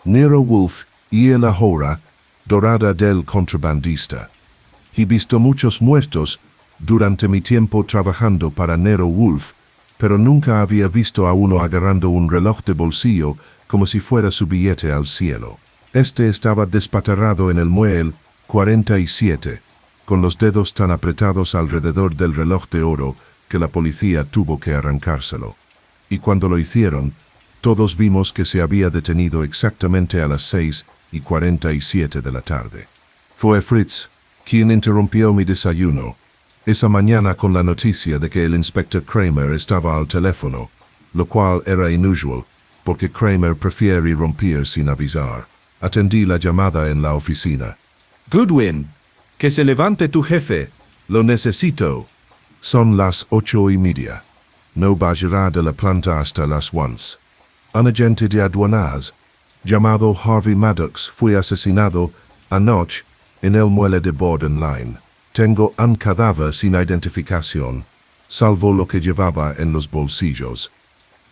Nero Wolf y la hora dorada del contrabandista. He visto muchos muertos durante mi tiempo trabajando para Nero Wolf, pero nunca había visto a uno agarrando un reloj de bolsillo como si fuera su billete al cielo. Este estaba despatarrado en el muelle 47, con los dedos tan apretados alrededor del reloj de oro que la policía tuvo que arrancárselo. Y cuando lo hicieron, todos vimos que se había detenido exactamente a las 6:47 de la tarde. Fue Fritz quien interrumpió mi desayuno esa mañana con la noticia de que el inspector Kramer estaba al teléfono, lo cual era inusual, porque Kramer prefiere romper sin avisar. Atendí la llamada en la oficina. Goodwin, que se levante tu jefe. Lo necesito. Son las 8:30. No bajará de la planta hasta las 11. Un agente de aduanas, llamado Harvey Maddox, fue asesinado anoche en el muelle de Borden Line. Tengo un cadáver sin identificación, salvo lo que llevaba en los bolsillos.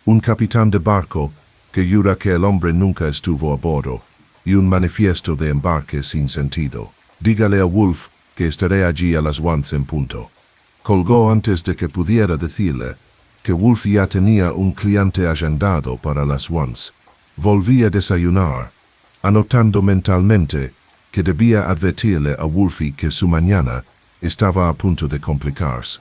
Un capitán de barco que jura que el hombre nunca estuvo a bordo, y un manifiesto de embarque sin sentido. Dígale a Wolf que estaré allí a las 11 en punto. Colgó antes de que pudiera decirle que Wolf ya tenía un cliente agendado para las 11. Volví a desayunar, anotando mentalmente que debía advertirle a Wolfie que su mañana estaba a punto de complicarse.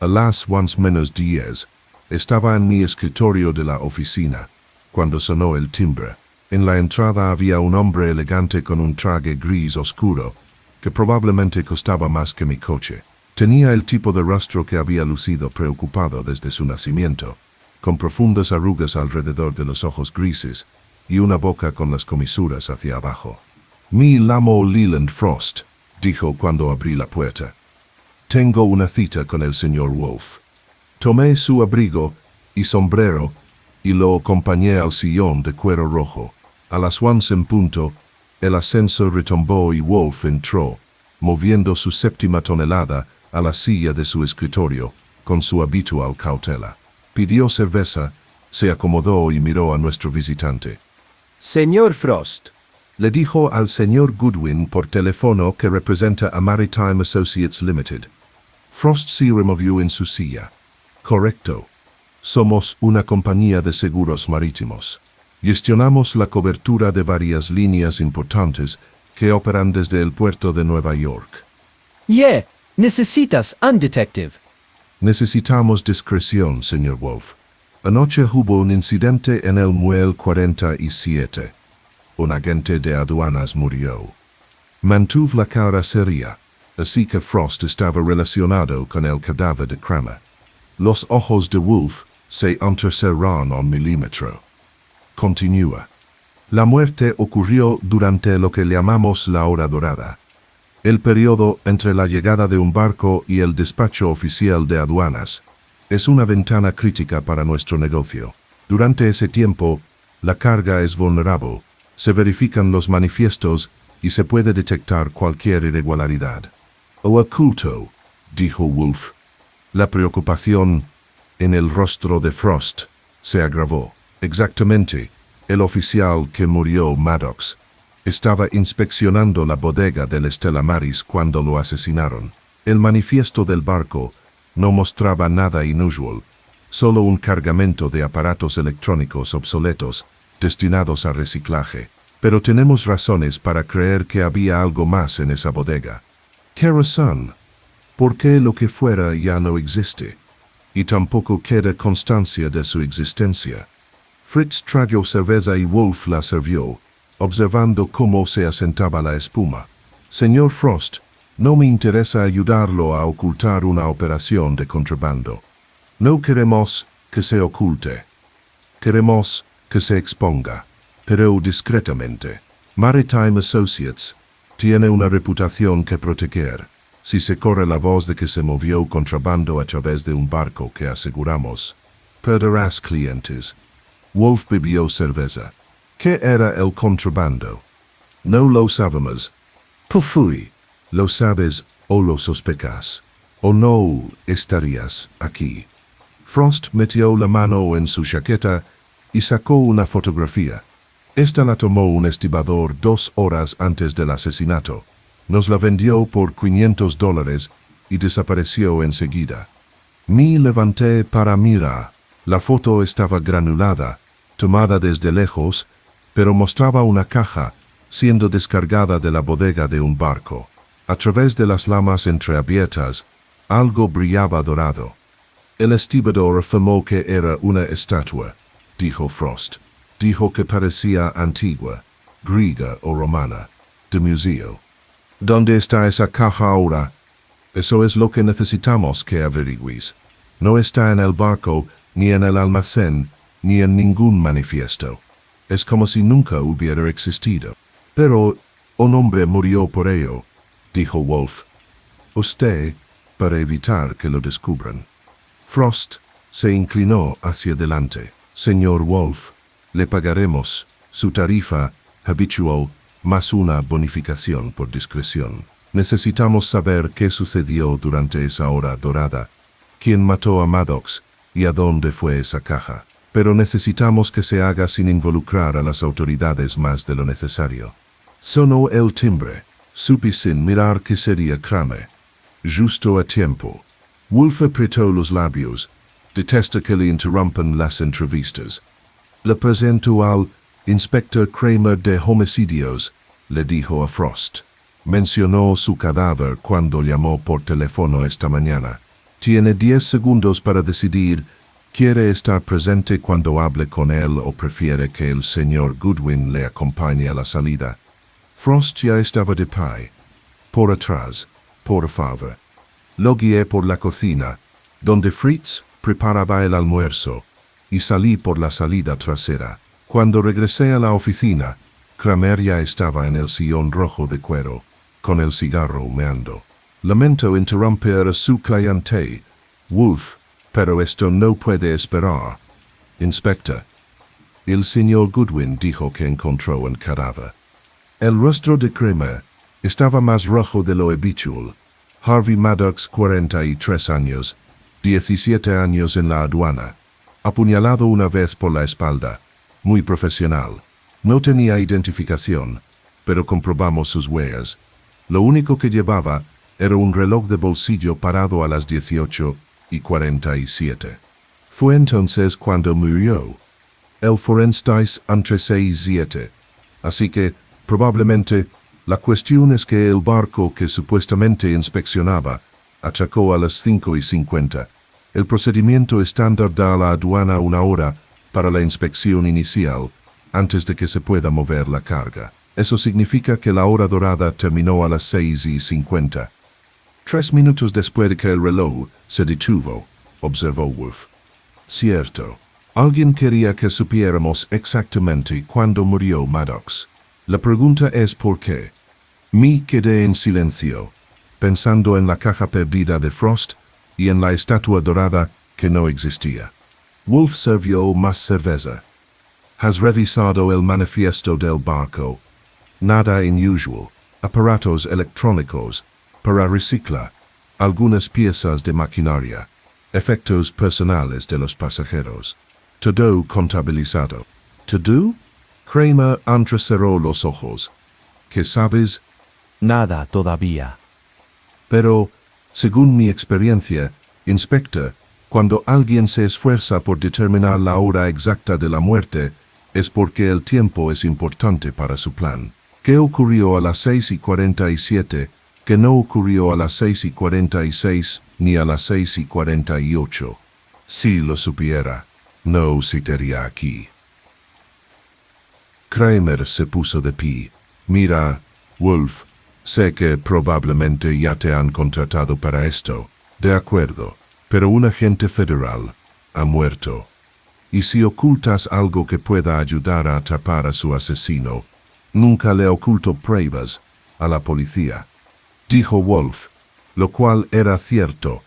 A las 11:10, estaba en mi escritorio de la oficina, cuando sonó el timbre. En la entrada había un hombre elegante con un traje gris oscuro, que probablemente costaba más que mi coche. Tenía el tipo de rostro que había lucido preocupado desde su nacimiento, con profundas arrugas alrededor de los ojos grises y una boca con las comisuras hacia abajo. «Me llamo Leland Frost», dijo cuando abrí la puerta. «Tengo una cita con el señor Wolf». Tomé su abrigo y sombrero y lo acompañé al sillón de cuero rojo. A las 11 en punto, el ascensor retumbó y Wolf entró, moviendo su 7ª tonelada a la silla de su escritorio, con su habitual cautela. Pidió cerveza, se acomodó y miró a nuestro visitante. Señor Frost, le dijo al señor Goodwin por teléfono que representa a Maritime Associates Limited. Frost se removió en su silla. Correcto. Somos una compañía de seguros marítimos. Gestionamos la cobertura de varias líneas importantes que operan desde el puerto de Nueva York. Necesitas un detective. Necesitamos discreción, señor Wolf. Anoche hubo un incidente en el muelle 47. Un agente de aduanas murió. Mantuvo la cara seria, así que Frost estaba relacionado con el cadáver de Kramer. Los ojos de Wolf se entrecerraron un milímetro. Continúa. La muerte ocurrió durante lo que llamamos la hora dorada, el periodo entre la llegada de un barco y el despacho oficial de aduanas. Es una ventana crítica para nuestro negocio. Durante ese tiempo, la carga es vulnerable, se verifican los manifiestos y se puede detectar cualquier irregularidad. O oculto, dijo Wolf. La preocupación en el rostro de Frost se agravó. Exactamente, el oficial que murió, Maddox, estaba inspeccionando la bodega del Stella Maris cuando lo asesinaron. El manifiesto del barco no mostraba nada inusual, solo un cargamento de aparatos electrónicos obsoletos destinados a reciclaje. Pero tenemos razones para creer que había algo más en esa bodega. ¿Qué razón? Porque lo que fuera ya no existe, y tampoco queda constancia de su existencia. Fritz trajo cerveza y Wolf la sirvió, observando cómo se asentaba la espuma. Señor Frost, no me interesa ayudarlo a ocultar una operación de contrabando. No queremos que se oculte. Queremos que se exponga, pero discretamente. Maritime Associates tiene una reputación que proteger. Si se corre la voz de que se movió contrabando a través de un barco que aseguramos, perderás clientes. Wolf bebió cerveza. ¿Qué era el contrabando? No lo sabemos. Pufui. Lo sabes o lo sospechas. O no estarías aquí. Frost metió la mano en su chaqueta y sacó una fotografía. Esta la tomó un estibador 2 horas antes del asesinato. Nos la vendió por $500 y desapareció enseguida. Me levanté para mirar. La foto estaba granulada, tomada desde lejos, pero mostraba una caja siendo descargada de la bodega de un barco. A través de las lamas entreabiertas, algo brillaba dorado. El estibador afirmó que era una estatua, dijo Frost. Dijo que parecía antigua, griega o romana, de museo. ¿Dónde está esa caja ahora? Eso es lo que necesitamos que averigües. No está en el barco, ni en el almacén, ni en ningún manifiesto. Es como si nunca hubiera existido. Pero un hombre murió por ello, dijo Wolf. Usted, para evitar que lo descubran. Frost se inclinó hacia adelante. Señor Wolf, le pagaremos su tarifa habitual más una bonificación por discreción. Necesitamos saber qué sucedió durante esa hora dorada, quién mató a Maddox y a dónde fue esa caja. Pero necesitamos que se haga sin involucrar a las autoridades más de lo necesario. Sonó el timbre. Supe sin mirar que sería Kramer. Justo a tiempo. Wolf apretó los labios. Detesta que le interrumpan las entrevistas. Le presento al Inspector Kramer de Homicidios, le dijo a Frost. Mencionó su cadáver cuando llamó por teléfono esta mañana. Tiene 10 segundos para decidir. ¿Quiere estar presente cuando hable con él o prefiere que el señor Goodwin le acompañe a la salida? Frost ya estaba de pie. Por atrás, por favor. Lo guié por la cocina, donde Fritz preparaba el almuerzo, y salí por la salida trasera. Cuando regresé a la oficina, Kramer ya estaba en el sillón rojo de cuero, con el cigarro humeando. Lamento interrumpir a su cliente, Wolf, pero esto no puede esperar. Inspector. El señor Goodwin dijo que encontró un cadáver. El rostro de Kramer estaba más rojo de lo habitual. Harvey Maddox, 43 años, 17 años en la aduana. Apuñalado una vez por la espalda. Muy profesional. No tenía identificación, pero comprobamos sus huellas. Lo único que llevaba era un reloj de bolsillo parado a las 18:47. Fue entonces cuando murió. El forense entre 6 y 7. Así que, probablemente, la cuestión es que el barco que supuestamente inspeccionaba atracó a las 5:50. El procedimiento estándar da a la aduana 1 hora para la inspección inicial, antes de que se pueda mover la carga. Eso significa que la hora dorada terminó a las 6:50. 3 minutos después de que el reloj se detuvo, observó Wolf. Cierto. Alguien quería que supiéramos exactamente cuándo murió Maddox. La pregunta es ¿por qué? Me quedé en silencio, pensando en la caja perdida de Frost y en la estatua dorada que no existía. Wolf sirvió más cerveza. ¿Has revisado el manifiesto del barco? Nada inusual. Aparatos electrónicos para reciclar, algunas piezas de maquinaria, efectos personales de los pasajeros. Todo contabilizado. ¿Todo? Kramer entrecerró los ojos. ¿Qué sabes? Nada todavía. Pero, según mi experiencia, inspector, cuando alguien se esfuerza por determinar la hora exacta de la muerte, es porque el tiempo es importante para su plan. ¿Qué ocurrió a las 6:47 que no ocurrió a las 6:46 ni a las 6:48? Si lo supiera, no citaría aquí. Kramer se puso de pie. Mira, Wolf, sé que probablemente ya te han contratado para esto. De acuerdo, pero un agente federal ha muerto. Y si ocultas algo que pueda ayudar a atrapar a su asesino, nunca le oculto pruebas a la policía, dijo Wolf, lo cual era cierto,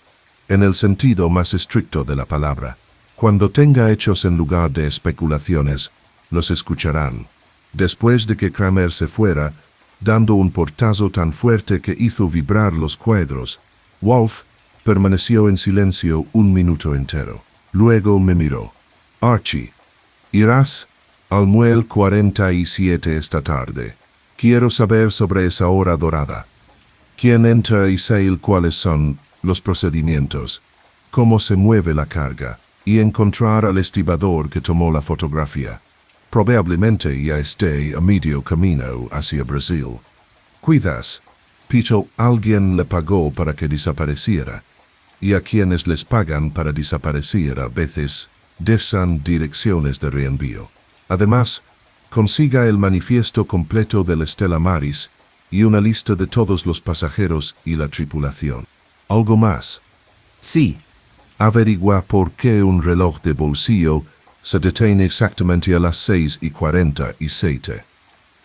en el sentido más estricto de la palabra. Cuando tenga hechos en lugar de especulaciones, los escucharán. Después de que Kramer se fuera, dando un portazo tan fuerte que hizo vibrar los cuadros, Wolf permaneció en silencio 1 minuto entero. Luego me miró. Archie, ¿irás Al muelle 47 esta tarde. Quiero saber sobre esa hora dorada. ¿Quién entra y sale? ¿Cuáles son los procedimientos? ¿Cómo se mueve la carga? Y encontrar al estibador que tomó la fotografía. Probablemente ya esté a medio camino hacia Brasil. Cuidas, Pito, alguien le pagó para que desapareciera. Y a quienes les pagan para desaparecer a veces dejan direcciones de reenvío. Además, consiga el manifiesto completo del Stella Maris y una lista de todos los pasajeros y la tripulación. ¿Algo más? Sí. Averigua por qué un reloj de bolsillo se detiene exactamente a las 6:47.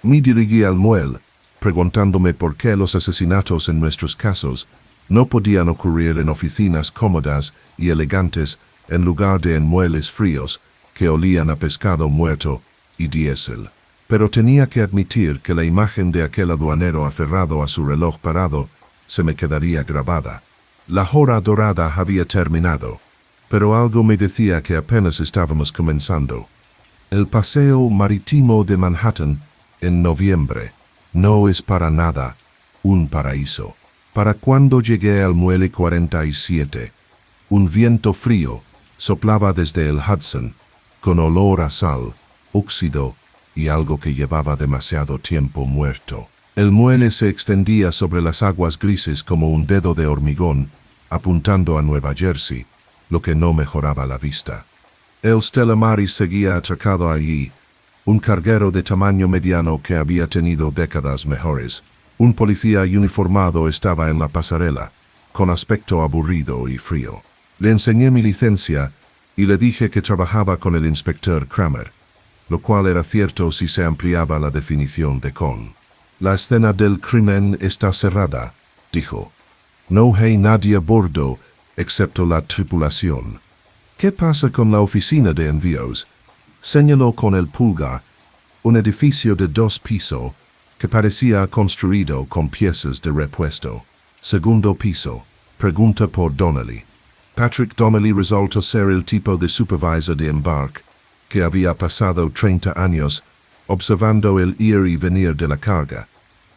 Me dirigí al muelle, preguntándome por qué los asesinatos en nuestros casos no podían ocurrir en oficinas cómodas y elegantes en lugar de en muelles fríos que olían a pescado muerto y diésel. Pero tenía que admitir que la imagen de aquel aduanero aferrado a su reloj parado se me quedaría grabada. La hora dorada había terminado, pero algo me decía que apenas estábamos comenzando. El paseo marítimo de Manhattan en noviembre no es para nada un paraíso. Para cuando llegué al muelle 47, un viento frío soplaba desde el Hudson, con olor a sal, óxido y algo que llevaba demasiado tiempo muerto. El muelle se extendía sobre las aguas grises como un dedo de hormigón, apuntando a Nueva Jersey, lo que no mejoraba la vista. El Stella Maris seguía atracado allí, un carguero de tamaño mediano que había tenido décadas mejores. Un policía uniformado estaba en la pasarela, con aspecto aburrido y frío. Le enseñé mi licencia y le dije que trabajaba con el inspector Kramer, lo cual era cierto si se ampliaba la definición de con. La escena del crimen está cerrada, dijo. No hay nadie a bordo, excepto la tripulación. ¿Qué pasa con la oficina de envíos? Señaló con el pulgar un edificio de 2 pisos que parecía construido con piezas de repuesto. Segundo piso. Pregunta por Donnelly. Patrick Donnelly resultó ser el tipo de supervisor de embarque que había pasado 30 años observando el ir y venir de la carga,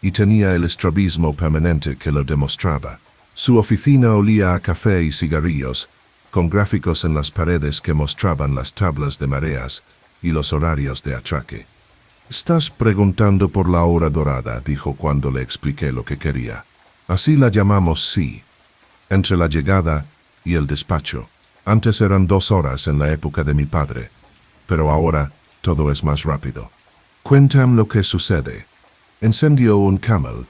y tenía el estrabismo permanente que lo demostraba. Su oficina olía a café y cigarrillos, con gráficos en las paredes que mostraban las tablas de mareas y los horarios de atraque. «Estás preguntando por la hora dorada», dijo cuando le expliqué lo que quería. «Así la llamamos, sí. Entre la llegada y el despacho. Antes eran 2 horas en la época de mi padre, pero ahora todo es más rápido». «Cuéntame lo que sucede». Encendió un Camel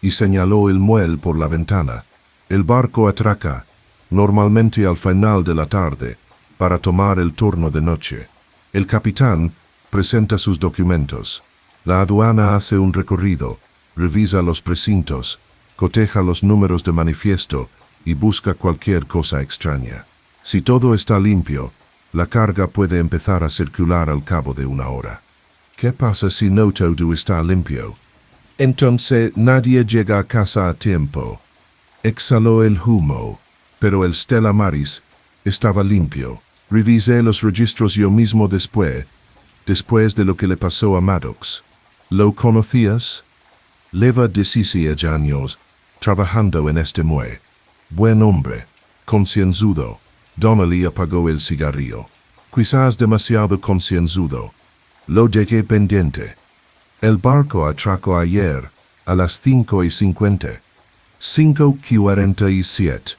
y señaló el muelle por la ventana. El barco atraca, normalmente al final de la tarde, para tomar el turno de noche. El capitán presenta sus documentos. La aduana hace un recorrido, revisa los precintos, coteja los números de manifiesto y busca cualquier cosa extraña. Si todo está limpio, la carga puede empezar a circular al cabo de 1 hora. ¿Qué pasa si no todo está limpio? Entonces nadie llega a casa a tiempo. Exhaló el humo, pero el Stella Maris estaba limpio. Revisé los registros yo mismo después de lo que le pasó a Maddox. ¿Lo conocías? Lleva 16 años trabajando en este muelle. Buen hombre, concienzudo. Donnelly apagó el cigarrillo. Quizás demasiado concienzudo. Lo dejé pendiente. El barco atracó ayer a las 5:50. 5:47.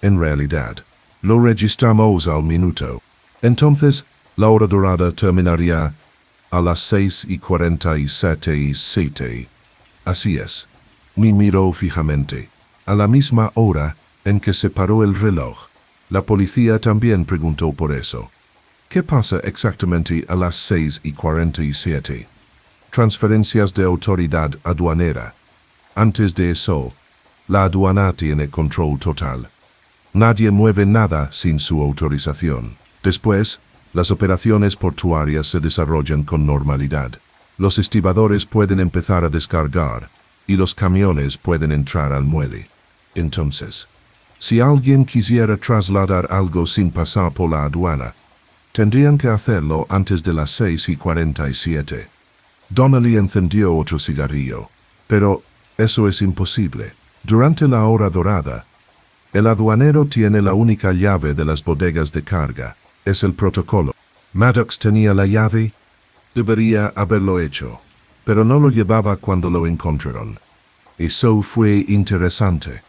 En realidad, lo registramos al minuto. Entonces, la hora dorada terminaría a las 6:47. Así es. Me miró fijamente. A la misma hora en que se paró el reloj. La policía también preguntó por eso. ¿Qué pasa exactamente a las 6:47? Transferencias de autoridad aduanera. Antes de eso, la aduana tiene control total. Nadie mueve nada sin su autorización. Después, las operaciones portuarias se desarrollan con normalidad. Los estibadores pueden empezar a descargar y los camiones pueden entrar al muelle. Entonces, si alguien quisiera trasladar algo sin pasar por la aduana, Tendrían que hacerlo antes de las 6:47. Donnelly encendió otro cigarrillo. Pero eso es imposible. Durante la hora dorada, el aduanero tiene la única llave de las bodegas de carga. Es el protocolo. Maddox tenía la llave. Debería haberlo hecho, pero no lo llevaba cuando lo encontraron. Eso fue interesante.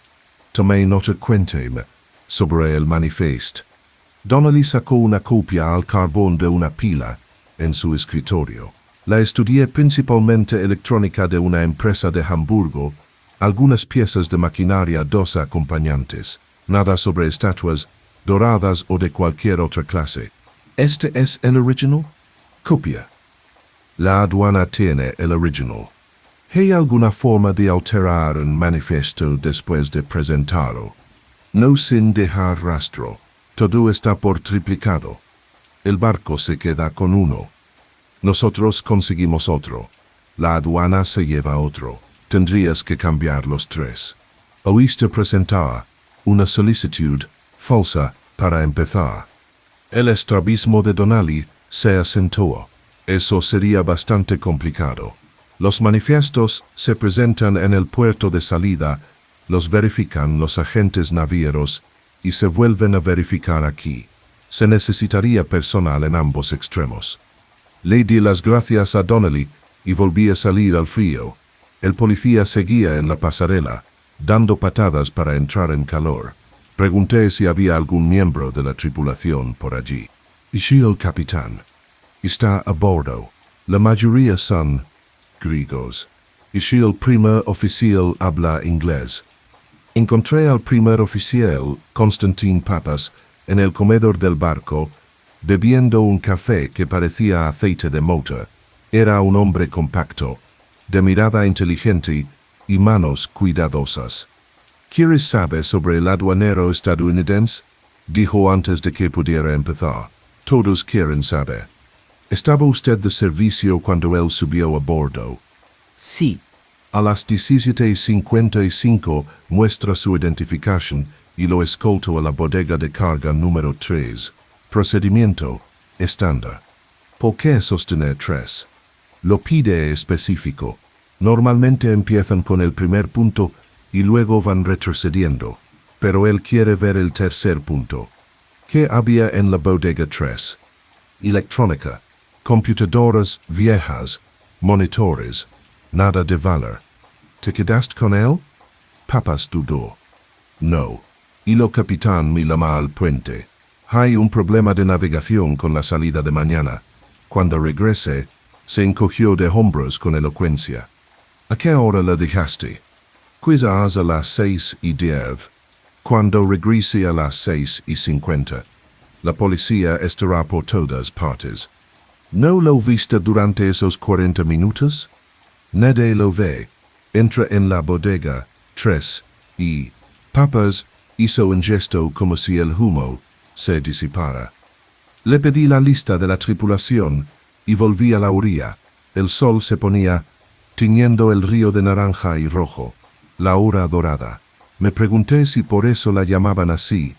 Tomé nota, cuénteme sobre el manifiesto. Donnelly sacó una copia al carbón de una pila en su escritorio. La estudié principalmente electrónica de una empresa de Hamburgo, algunas piezas de maquinaria, dos acompañantes. Nada sobre estatuas doradas o de cualquier otra clase. ¿Este es el original? Copia. La aduana tiene el original. ¿Hay alguna forma de alterar un manifiesto después de presentarlo? No, sin dejar rastro. Todo está por triplicado. El barco se queda con uno. Nosotros conseguimos otro. La aduana se lleva otro. Tendrías que cambiar los tres. Oíste presentar una solicitud falsa para empezar. El estrabismo de Donnelly se acentuó. Eso sería bastante complicado. Los manifiestos se presentan en el puerto de salida, los verifican los agentes navieros y se vuelven a verificar aquí. Se necesitaría personal en ambos extremos. Le di las gracias a Donnelly y volví a salir al frío. El policía seguía en la pasarela, dando patadas para entrar en calor. Pregunté si había algún miembro de la tripulación por allí. ¿Y si el capitán? Está a bordo. La mayoría son griegos. ¿Y si el primer oficial habla inglés? Encontré al primer oficial, Constantin Papas, en el comedor del barco, bebiendo un café que parecía aceite de motor. Era un hombre compacto, de mirada inteligente y manos cuidadosas. ¿Quieres saber sobre el aduanero estadounidense? Dijo antes de que pudiera empezar. Todos quieren saber. ¿Estaba usted de servicio cuando él subió a bordo? Sí. A las 17:55 muestra su identificación y lo escoltó a la bodega de carga número 3. Procedimiento estándar. ¿Por qué sostener 3? Lo pide específico. Normalmente empiezan con el primer punto y luego van retrocediendo, pero él quiere ver el tercer punto. ¿Qué había en la bodega 3? Electrónica, computadoras viejas, monitores, nada de valor. ¿Te quedaste con él? Papas dudó. No. Y lo capitán me llama al puente. Hay un problema de navegación con la salida de mañana. Cuando regrese, se encogió de hombros con elocuencia. ¿A qué hora la dejaste? Quizás a las 6:10. Cuando regrese a las 6:50. La policía estará por todas partes. ¿No lo viste durante esos 40 minutos? Nadie lo ve. Entra en la bodega 3 y Papas hizo un gesto como si el humo se disipara. Le pedí la lista de la tripulación y volví a la orilla. El sol se ponía, tiñendo el río de naranja y rojo, la hora dorada. Me pregunté si por eso la llamaban así,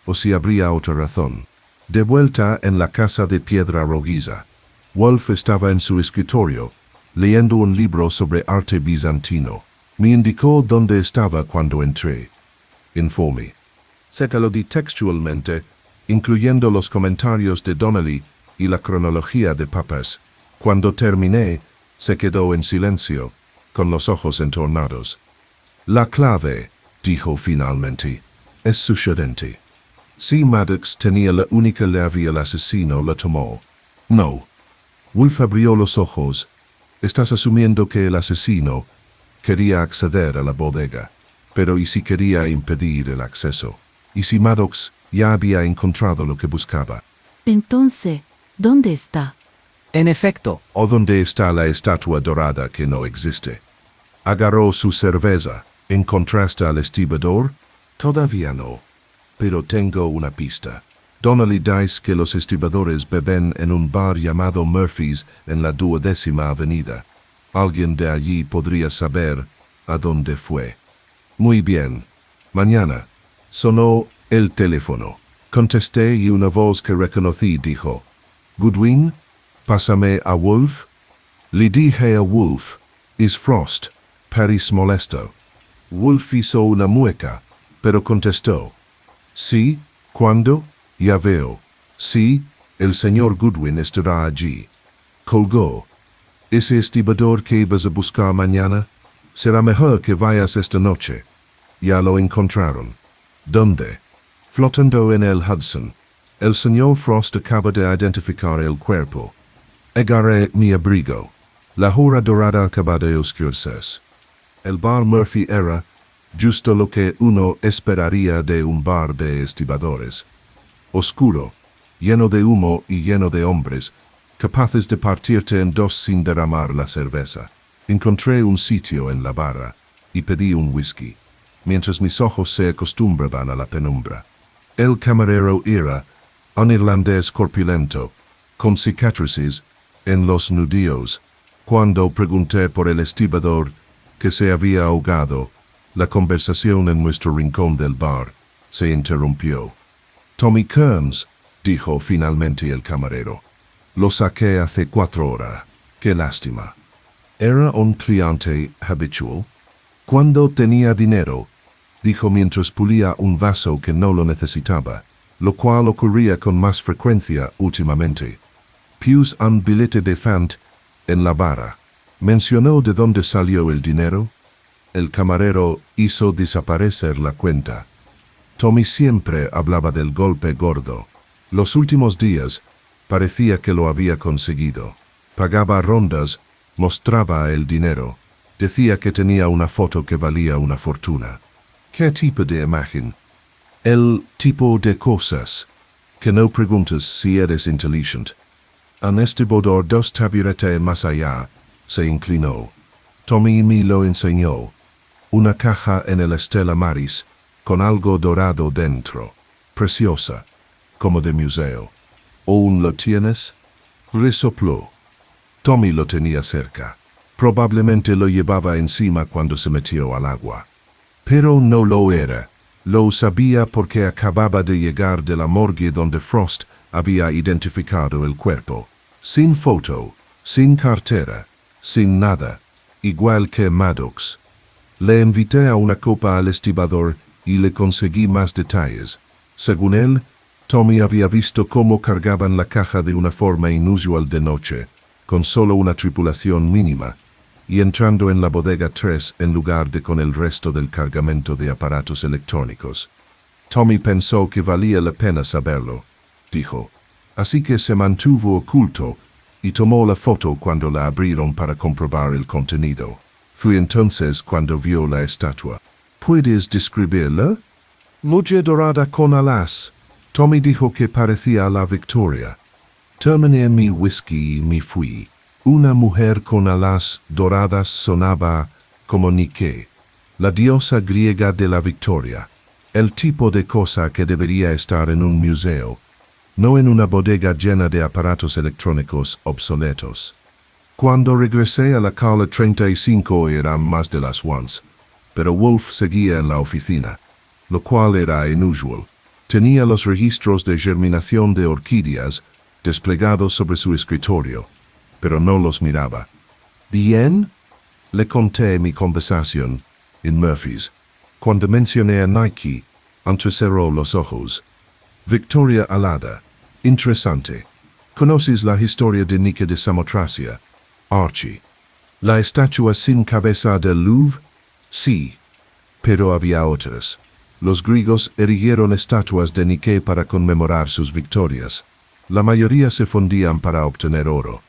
o si habría otra razón. De vuelta en la casa de piedra rojiza, Wolf estaba en su escritorio, leyendo un libro sobre arte bizantino. Me indicó dónde estaba cuando entré. Informe. Se te lo di textualmente, incluyendo los comentarios de Donnelly y la cronología de Papas. Cuando terminé, se quedó en silencio, con los ojos entornados. La clave, dijo finalmente, es sucedente. Si Maddox tenía la única llave, el asesino la tomó. No. Wolf abrió los ojos. Estás asumiendo que el asesino quería acceder a la bodega. Pero ¿y si quería impedir el acceso? ¿Y si Maddox ya había encontrado lo que buscaba? Entonces, ¿dónde está? En efecto, ¿O dónde está la estatua dorada que no existe? ¿Agarró su cerveza? ¿Encontraste al estibador? Todavía no. Pero tengo una pista. Donnelly dice que los estibadores beben en un bar llamado Murphy's en la 12ª Avenida. Alguien de allí podría saber a dónde fue. Muy bien. Mañana. Sonó el teléfono. Contesté y una voz que reconocí dijo, Goodwin, pásame a Wolf. Le dije a Wolf, ¿es Frost? Paris molesto. Wolf hizo una mueca, pero contestó, sí, ¿cuándo? Ya veo. Sí, el señor Goodwin estará allí. Colgó. ¿Ese estibador que ibas a buscar mañana? Será mejor que vayas esta noche. Ya lo encontraron. ¿Dónde? Flotando en el Hudson. El señor Frost acaba de identificar el cuerpo. Agarré mi abrigo. La hora dorada acaba de oscurecerse. El bar Murphy era justo lo que uno esperaría de un bar de estibadores. Oscuro, lleno de humo y lleno de hombres, capaces de partirte en dos sin derramar la cerveza. Encontré un sitio en la barra y pedí un whisky, mientras mis ojos se acostumbraban a la penumbra. El camarero era un irlandés corpulento, con cicatrices en los nudillos. Cuando pregunté por el estibador que se había ahogado, la conversación en nuestro rincón del bar se interrumpió. Tommy Kearns, dijo finalmente el camarero. Lo saqué hace 4 horas. Qué lástima. ¿Era un cliente habitual? Cuando tenía dinero, dijo mientras pulía un vaso que no lo necesitaba, lo cual ocurría con más frecuencia últimamente. Pius un billete de Fant en la barra. ¿Mencionó de dónde salió el dinero? El camarero hizo desaparecer la cuenta. Tommy siempre hablaba del golpe gordo. Los últimos días parecía que lo había conseguido. Pagaba rondas, mostraba el dinero. Decía que tenía una foto que valía una fortuna. ¿Qué tipo de imagen? El tipo de cosas. Que no preguntes si eres inteligente. Un estibador 2 taburetes más allá se inclinó. Tommy me lo enseñó. Una caja en el Stella Maris, con algo dorado dentro. Preciosa, como de museo. ¿Aún lo tienes? Resopló. Tommy lo tenía cerca. Probablemente lo llevaba encima cuando se metió al agua. Pero no lo era. Lo sabía porque acababa de llegar de la morgue donde Frost había identificado el cuerpo. Sin foto, sin cartera, sin nada, igual que Maddox. Le invité a una copa al estibador y le conseguí más detalles. Según él, Tommy había visto cómo cargaban la caja de una forma inusual de noche, con solo una tripulación mínima, y entrando en la bodega 3 en lugar de con el resto del cargamento de aparatos electrónicos. Tommy pensó que valía la pena saberlo, dijo. Así que se mantuvo oculto y tomó la foto cuando la abrieron para comprobar el contenido. Fue entonces cuando vio la estatua. ¿Puedes describirla? Mujer dorada con alas. Tommy dijo que parecía la Victoria. Terminé mi whisky y me fui. Una mujer con alas doradas sonaba como Nike, la diosa griega de la Victoria. El tipo de cosa que debería estar en un museo, no en una bodega llena de aparatos electrónicos obsoletos. Cuando regresé a la calle 35 eran más de las 1, pero Wolf seguía en la oficina, lo cual era inusual. Tenía los registros de germinación de orquídeas desplegados sobre su escritorio, pero no los miraba. ¿Bien? Le conté mi conversación en Murphy's. Cuando mencioné a Nike, entrecerró los ojos. Victoria alada. Interesante. ¿Conoces la historia de Nike de Samotracia? Archie. ¿La estatua sin cabeza del Louvre? Sí. Pero había otras. Los griegos erigieron estatuas de Nike para conmemorar sus victorias. La mayoría se fundían para obtener oro.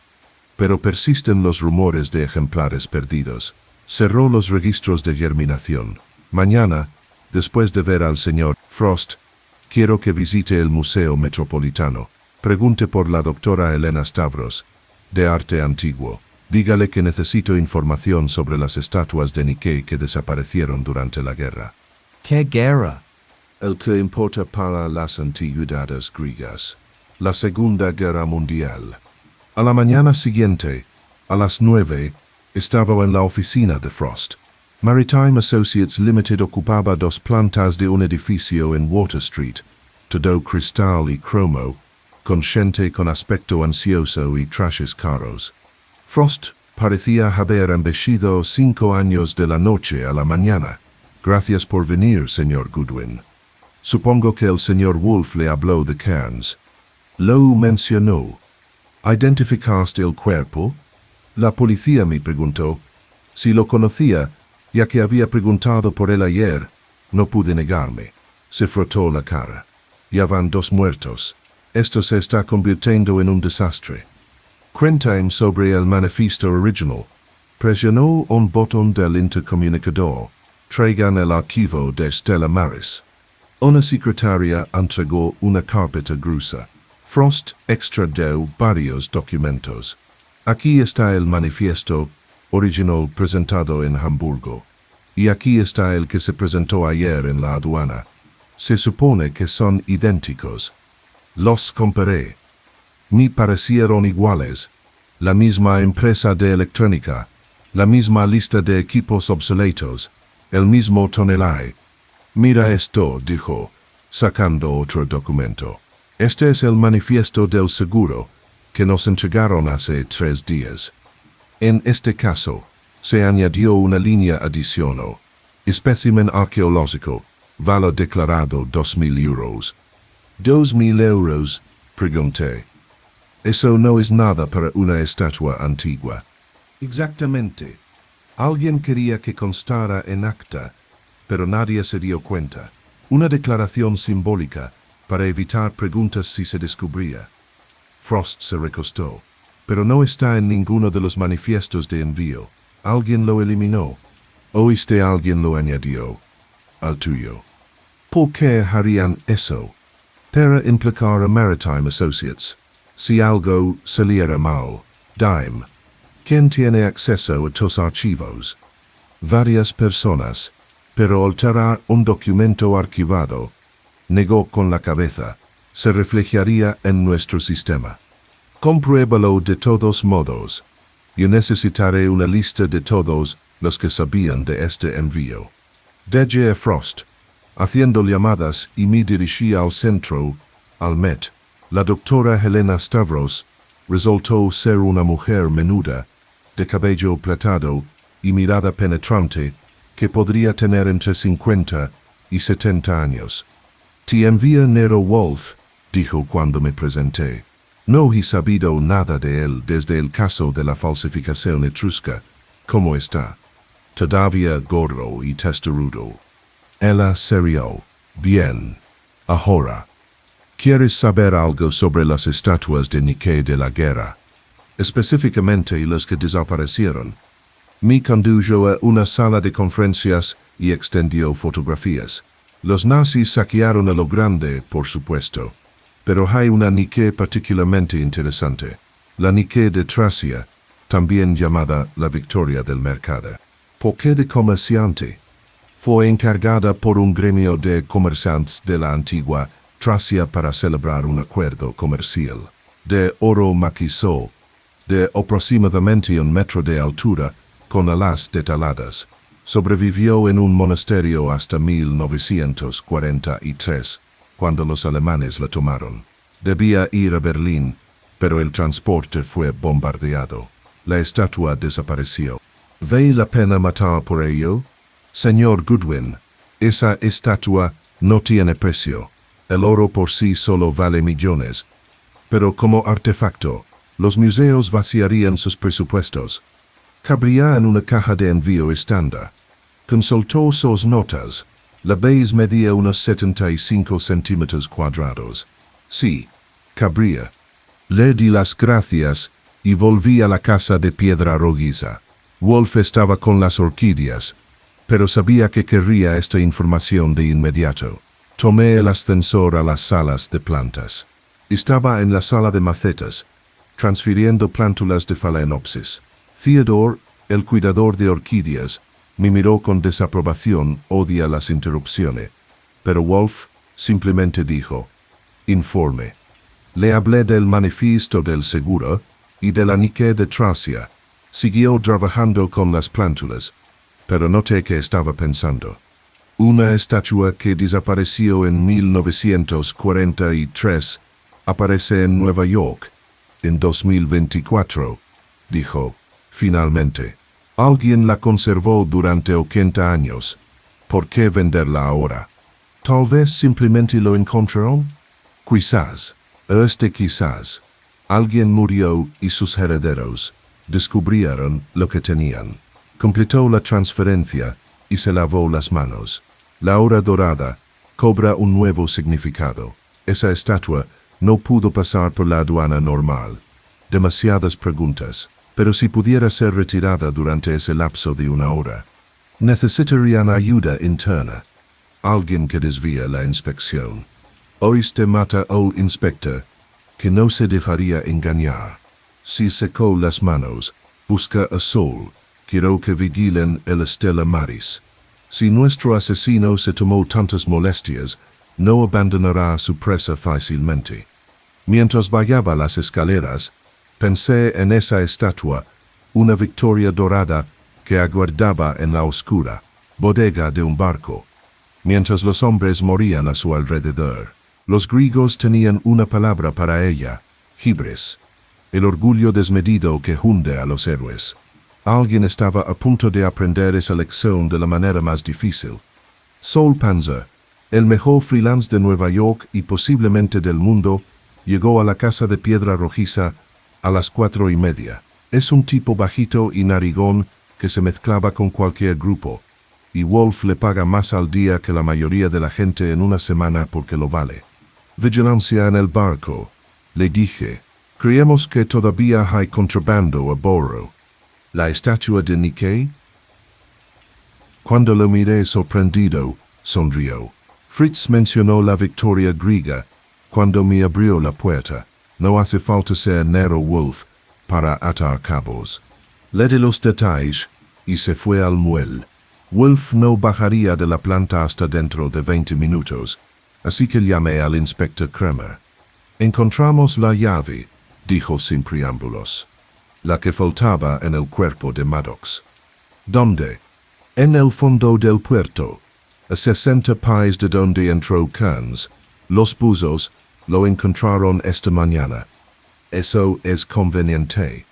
Pero persisten los rumores de ejemplares perdidos. Cerró los registros de germinación. Mañana, después de ver al señor Frost, quiero que visite el Museo Metropolitano. Pregunte por la doctora Elena Stavros, de arte antiguo. Dígale que necesito información sobre las estatuas de Nike que desaparecieron durante la guerra. ¿Qué guerra? El que importa para las antigüedades griegas. La Segunda Guerra Mundial. A la mañana siguiente, a las 9, estaba en la oficina de Frost. Maritime Associates Limited ocupaba 2 plantas de un edificio en Water Street, todo cristal y cromo, consciente con aspecto ansioso y trajes caros. Frost parecía haber embellido 5 años de la noche a la mañana. Gracias por venir, señor Goodwin. Supongo que el señor Wolf le habló de Cairns. Lo mencionó. ¿Identificaste el cuerpo? La policía me preguntó. Si lo conocía, ya que había preguntado por él ayer, no pude negarme. Se frotó la cara. Ya van 2 muertos. Esto se está convirtiendo en un desastre. Cuéntame sobre el manifiesto original. Presionó un botón del intercomunicador. Traigan el archivo de Stella Maris. Una secretaria entregó una carpeta gruesa. Frost extrajo varios documentos. Aquí está el manifiesto original presentado en Hamburgo. Y aquí está el que se presentó ayer en la aduana. Se supone que son idénticos. Los comparé. Me parecieron iguales. La misma empresa de electrónica, la misma lista de equipos obsoletos, el mismo tonelaje. Mira esto, dijo, sacando otro documento. Este es el manifiesto del seguro, que nos entregaron hace 3 días. En este caso, se añadió una línea adicional. Espécimen arqueológico, valor declarado 2.000 euros. 2.000 euros, pregunté. Eso no es nada para una estatua antigua. Exactamente. Alguien quería que constara en acta, pero nadie se dio cuenta. Una declaración simbólica para evitar preguntas si se descubría. Frost se recostó. Pero no está en ninguno de los manifiestos de envío. Alguien lo eliminó. ¿Oíste? Alguien lo añadió. Al tuyo. ¿Por qué harían eso? Para implicar a Maritime Associates. Si algo saliera mal. Dime. ¿Quién tiene acceso a tus archivos? Varias personas. Pero alterar un documento archivado, negó con la cabeza, se reflejaría en nuestro sistema. Compruébalo de todos modos. Yo necesitaré una lista de todos los que sabían de este envío. Dejé Frost, haciendo llamadas, y me dirigí al centro, al Met. La doctora Helena Stavros resultó ser una mujer menuda, de cabello platado y mirada penetrante, que podría tener entre 50 y 70 años. Te envía Nero Wolf, dijo cuando me presenté. No he sabido nada de él desde el caso de la falsificación etrusca. ¿Cómo está? Todavía gordo y testarudo. Ella se rió. Bien. Ahora. ¿Quieres saber algo sobre las estatuas de Nike de la guerra? Específicamente las que desaparecieron. Me condujo a una sala de conferencias y extendió fotografías. Los nazis saquearon a lo grande, por supuesto. Pero hay una Nike particularmente interesante. La Nike de Tracia, también llamada la Victoria del Mercado. ¿Por qué de comerciante? Fue encargada por un gremio de comerciantes de la antigua Tracia para celebrar un acuerdo comercial. De oro macizo, de aproximadamente 1 metro de altura, con alas detaladas. Sobrevivió en un monasterio hasta 1943, cuando los alemanes la tomaron. Debía ir a Berlín, pero el transporte fue bombardeado. La estatua desapareció. ¿Vale la pena matar por ello? Señor Goodwin, esa estatua no tiene precio. El oro por sí solo vale millones. Pero como artefacto, los museos vaciarían sus presupuestos. Cabría en una caja de envío estándar. Consultó sus notas. La base medía unos 75 centímetros cuadrados. Sí, cabría. Le di las gracias y volví a la casa de piedra rojiza. Wolf estaba con las orquídeas, pero sabía que querría esta información de inmediato. Tomé el ascensor a las salas de plantas. Estaba en la sala de macetas, transfiriendo plántulas de Phalaenopsis. Theodore, el cuidador de orquídeas, me miró con desaprobación, odia las interrupciones. Pero Wolf simplemente dijo, informe. Le hablé del manifiesto del seguro y de la Nike de Tracia. Siguió trabajando con las plántulas, pero noté que estaba pensando. Una estatua que desapareció en 1943 Aparece en Nueva York, en 2024, dijo. Finalmente, alguien la conservó durante 80 años. ¿Por qué venderla ahora? Tal vez simplemente lo encontraron. Quizás, quizás, alguien murió y sus herederos descubrieron lo que tenían. Completó la transferencia y se lavó las manos. La hora dorada cobra un nuevo significado. Esa estatua no pudo pasar por la aduana normal. Demasiadas preguntas, pero si pudiera ser retirada durante ese lapso de una hora, necesitarían ayuda interna. Alguien que desvía la inspección. Oíste mata al inspector, que no se dejaría engañar. Si secó las manos, busca a sol. Quiero que vigilen el Estela Maris. Si nuestro asesino se tomó tantas molestias, no abandonará a su presa fácilmente. Mientras bajaba las escaleras, pensé en esa estatua, una victoria dorada que aguardaba en la oscura bodega de un barco. Mientras los hombres morían a su alrededor, los griegos tenían una palabra para ella, hibris, el orgullo desmedido que hunde a los héroes. Alguien estaba a punto de aprender esa lección de la manera más difícil. Saul Panzer, el mejor freelance de Nueva York y posiblemente del mundo, llegó a la casa de piedra rojiza a las 4:30. Es un tipo bajito y narigón que se mezclaba con cualquier grupo, y Wolf le paga más al día que la mayoría de la gente en una semana porque lo vale. Vigilancia en el barco, le dije. Creemos que todavía hay contrabando a bordo. ¿La estatua de Nikkei? Cuando lo miré sorprendido, sonrió. Fritz mencionó la victoria griega cuando me abrió la puerta. No hace falta ser Nero Wolf para atar cabos. Le di los detalles y se fue al muelle. Wolf no bajaría de la planta hasta dentro de 20 minutos, así que llamé al inspector Kramer. Encontramos la llave, dijo sin preámbulos. La que faltaba en el cuerpo de Maddox. ¿Dónde? En el fondo del puerto, a 60 pies de donde entró Kearns. Los buzos lo encontraron esta mañana. Eso es conveniente.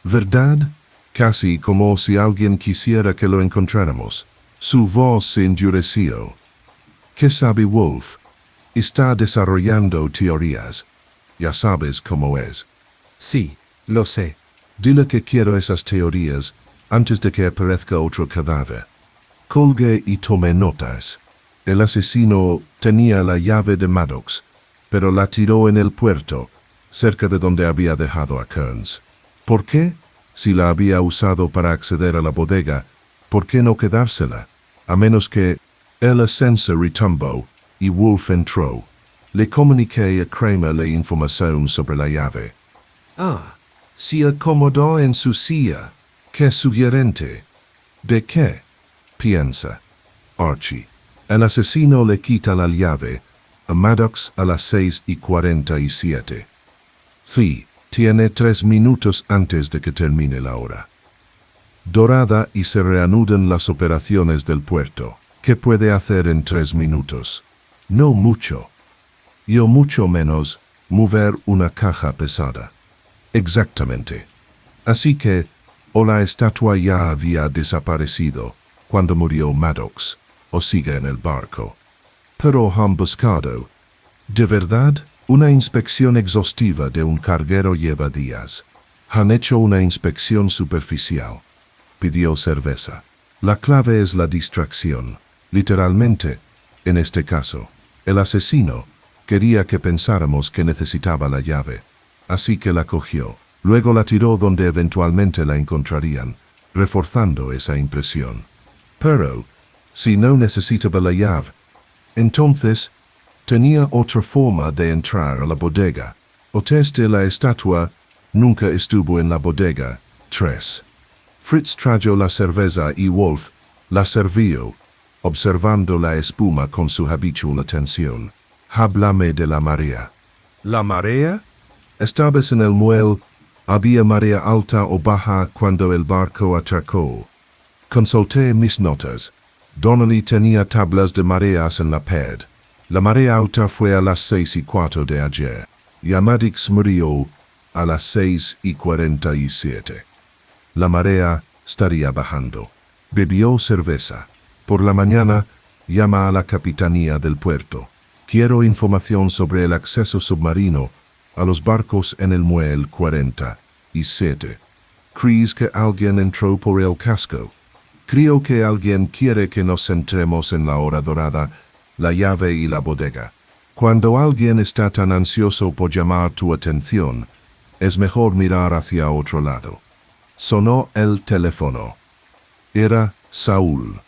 ¿Verdad? Casi como si alguien quisiera que lo encontráramos. Su voz se endureció. ¿Qué sabe Wolf? Está desarrollando teorías. Ya sabes cómo es. Sí, lo sé. Dile que quiero esas teorías antes de que aparezca otro cadáver. Colgué y tomé notas. El asesino tenía la llave de Maddox, pero la tiró en el puerto, cerca de donde había dejado a Kearns. ¿Por qué? Si la había usado para acceder a la bodega, ¿por qué no quedársela? A menos que el ascensor retumbó y Wolf entró. Le comuniqué a Kramer la información sobre la llave. Ah, se acomodó en su silla. ¡Qué sugerente! ¿De qué? Piensa. Archie. El asesino le quita la llave a Maddox a las 6:47. Tiene 3 minutos antes de que termine la hora dorada y se reanudan las operaciones del puerto. ¿Qué puede hacer en 3 minutos? No mucho. Yo mucho menos mover una caja pesada. Exactamente. Así que, o la estatua ya había desaparecido cuando murió Maddox, o sigue en el barco. Pero han buscado. ¿De verdad? Una inspección exhaustiva de un carguero lleva días. Han hecho una inspección superficial. Pidió cerveza. La clave es la distracción. Literalmente, en este caso, el asesino quería que pensáramos que necesitaba la llave. Así que la cogió. Luego la tiró donde eventualmente la encontrarían, reforzando esa impresión. Pero, si no necesitaba la llave, entonces tenía otra forma de entrar a la bodega. Otes de la estatua nunca estuvo en la bodega. 3. Fritz trajo la cerveza y Wolf la sirvió, observando la espuma con su habitual atención. Háblame de la marea. ¿La marea? Estabas en el muelle. ¿Había marea alta o baja cuando el barco atracó? Consulté mis notas. Donnelly tenía tablas de mareas en la ped. La marea alta fue a las 6:15 de ayer. Yamadix murió a las 6:47. La marea estaría bajando. Bebió cerveza. Por la mañana, llama a la capitanía del puerto. Quiero información sobre el acceso submarino a los barcos en el muelle 47. ¿Crees que alguien entró por el casco? Creo que alguien quiere que nos centremos en la hora dorada, la llave y la bodega. Cuando alguien está tan ansioso por llamar tu atención, es mejor mirar hacia otro lado. Sonó el teléfono. Era Saúl.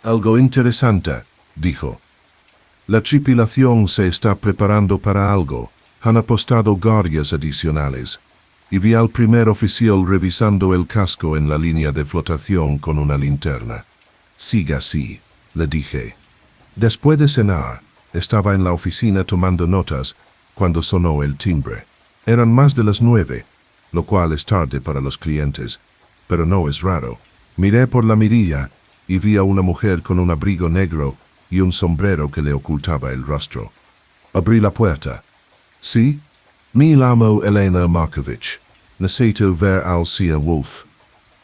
Algo interesante, dijo. La tripulación se está preparando para algo. Han apostado guardias adicionales. Y vi al primer oficial revisando el casco en la línea de flotación con una linterna. Siga así, le dije. Después de cenar, estaba en la oficina tomando notas cuando sonó el timbre. Eran más de las 9, lo cual es tarde para los clientes, pero no es raro. Miré por la mirilla y vi a una mujer con un abrigo negro y un sombrero que le ocultaba el rostro. Abrí la puerta. ¿Sí? Me llamo Elena Markovich. Necesito ver al Sr. Wolf.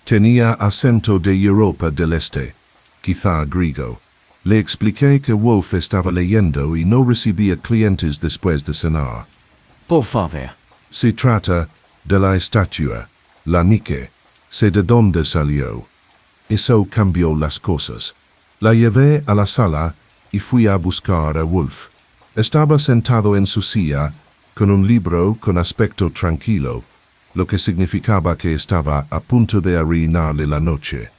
Tenía acento de Europa del Este, quizá griego. Le expliqué que Wolf estaba leyendo y no recibía clientes después de cenar. Por favor. Se trata de la estatua, la Nike. Sé de dónde salió. Eso cambió las cosas. La llevé a la sala y fui a buscar a Wolf. Estaba sentado en su silla, con un libro con aspecto tranquilo, lo que significaba que estaba a punto de arruinarle la noche.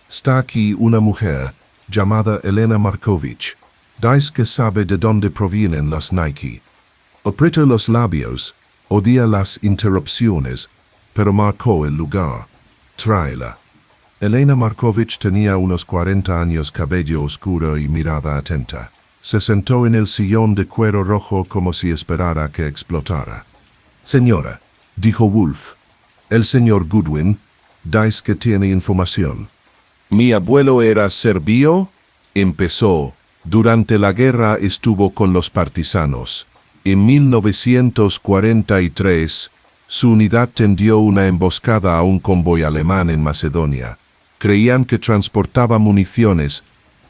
Está aquí una mujer llamada Elena Markovich. Dice que sabe de dónde provienen las Nike. Apretó los labios, odia las interrupciones, pero marcó el lugar. Tráela. Elena Markovich tenía unos 40 años, cabello oscuro y mirada atenta. Se sentó en el sillón de cuero rojo como si esperara que explotara. Señora, dijo Wolf, el señor Goodwin, dice que tiene información. Mi abuelo era serbio, empezó. Durante la guerra estuvo con los partisanos. En 1943, su unidad tendió una emboscada a un convoy alemán en Macedonia. Creían que transportaba municiones,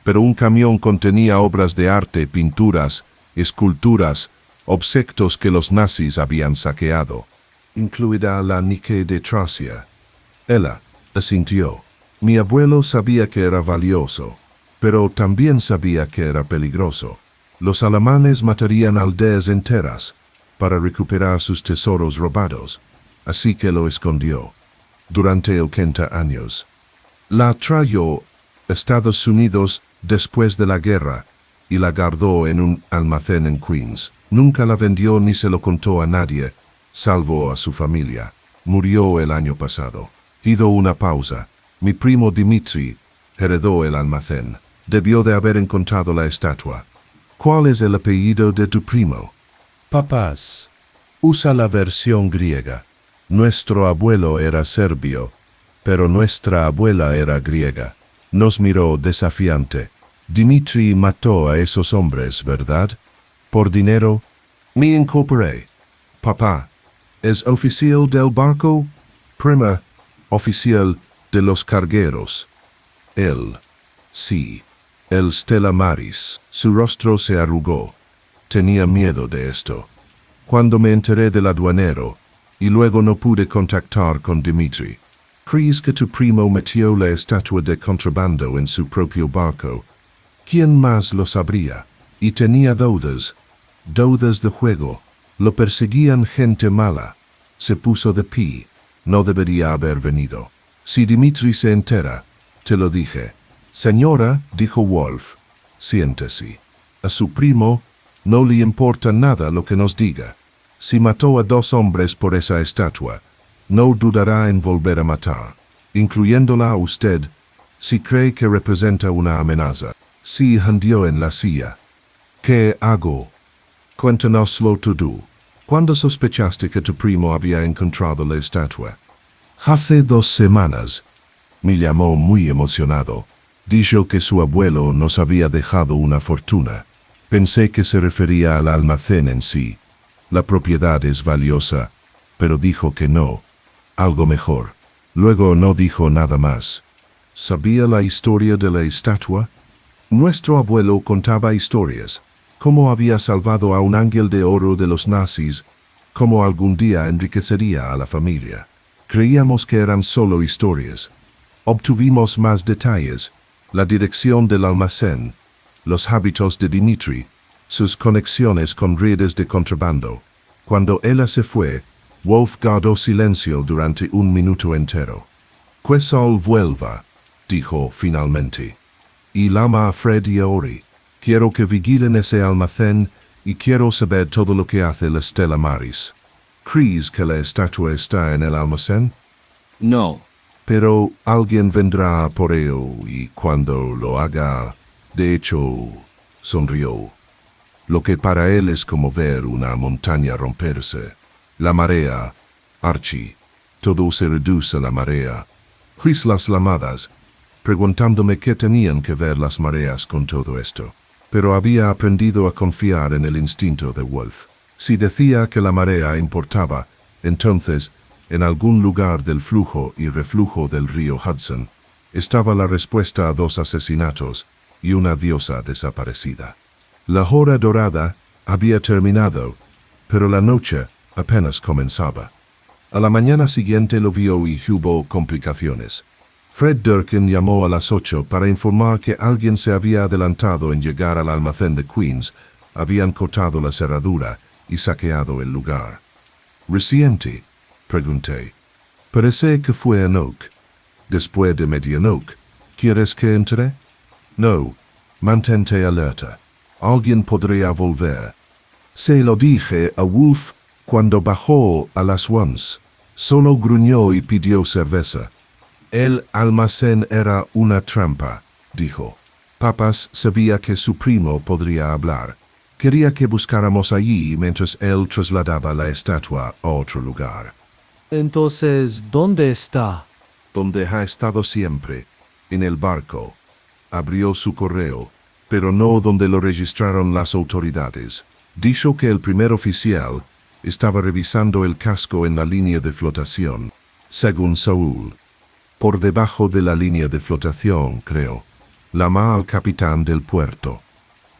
pero un camión contenía obras de arte, pinturas, esculturas, objetos que los nazis habían saqueado, incluida la Nike de Tracia. Ella asintió. Mi abuelo sabía que era valioso, pero también sabía que era peligroso. Los alemanes matarían aldeas enteras para recuperar sus tesoros robados, así que lo escondió. Durante 80 años. La trajo a Estados Unidos después de la guerra y la guardó en un almacén en Queens. Nunca la vendió ni se lo contó a nadie, salvo a su familia. Murió el año pasado. Hizo una pausa. Mi primo Dimitri heredó el almacén. Debió de haber encontrado la estatua. ¿Cuál es el apellido de tu primo? Papás. Usa la versión griega. Nuestro abuelo era serbio, pero nuestra abuela era griega. Nos miró desafiante. Dimitri mató a esos hombres, ¿verdad? Por dinero. Me incorporé. Papá, ¿es oficial del barco? Prima, oficial de los cargueros. Él. Sí. El Stella Maris. Su rostro se arrugó. Tenía miedo de esto. Cuando me enteré del aduanero, y luego no pude contactar con Dimitri. ¿Crees que tu primo metió la estatua de contrabando en su propio barco? ¿Quién más lo sabría? Y tenía deudas. Deudas de juego. Lo perseguían gente mala. Se puso de pie. No debería haber venido. Si Dimitri se entera, te lo dije. Señora, dijo Wolf, siéntese. A su primo no le importa nada lo que nos diga. Si mató a 2 hombres por esa estatua, no dudará en volver a matar, incluyéndola a usted, si cree que representa una amenaza. Si hundió en la silla. ¿Qué hago? Cuéntanoslo todo. ¿Cuándo sospechaste que tu primo había encontrado la estatua? Hace 2 semanas. Me llamó muy emocionado. Dijo que su abuelo nos había dejado una fortuna. Pensé que se refería al almacén en sí. La propiedad es valiosa, pero dijo que no. Algo mejor. Luego no dijo nada más. ¿Sabía la historia de la estatua? Nuestro abuelo contaba historias. Cómo había salvado a un ángel de oro de los nazis, cómo algún día enriquecería a la familia. Creíamos que eran solo historias. Obtuvimos más detalles, la dirección del almacén, los hábitos de Dimitri, sus conexiones con redes de contrabando. Cuando ella se fue, Wolf guardó silencio durante un minuto entero. Que Sol vuelva, dijo finalmente. Y llama a Fred y a Ori. Quiero que vigilen ese almacén y quiero saber todo lo que hace la Stella Maris. ¿Crees que la estatua está en el almacén? No. Pero alguien vendrá por ello y cuando lo haga, de hecho, sonrió. Lo que para él es como ver una montaña romperse. La marea, Archie, todo se reduce a la marea. Chris las lamadas, preguntándome qué tenían que ver las mareas con todo esto. Pero había aprendido a confiar en el instinto de Wolf. Si decía que la marea importaba, entonces, en algún lugar del flujo y reflujo del río Hudson, estaba la respuesta a 2 asesinatos y una diosa desaparecida. La hora dorada había terminado, pero la noche apenas comenzaba. A la mañana siguiente lo vio y hubo complicaciones. Fred Durkin llamó a las 8 para informar que alguien se había adelantado en llegar al almacén de Queens, habían cortado la cerradura y saqueado el lugar. ¿Reciente?, pregunté. Parece que fue en Oak. Después de medianoche. ¿Quieres que entre? No. Mantente alerta. Alguien podría volver. Se lo dije a Wolf cuando bajó a las 11. Solo gruñó y pidió cerveza. El almacén era una trampa, dijo. Papas sabía que su primo podría hablar. Quería que buscáramos allí mientras él trasladaba la estatua a otro lugar. Entonces, ¿dónde está? Donde ha estado siempre, en el barco. Abrió su correo, pero no donde lo registraron las autoridades. Dijo que el primer oficial estaba revisando el casco en la línea de flotación, según Saúl. Por debajo de la línea de flotación, creo. Llamó al capitán del puerto.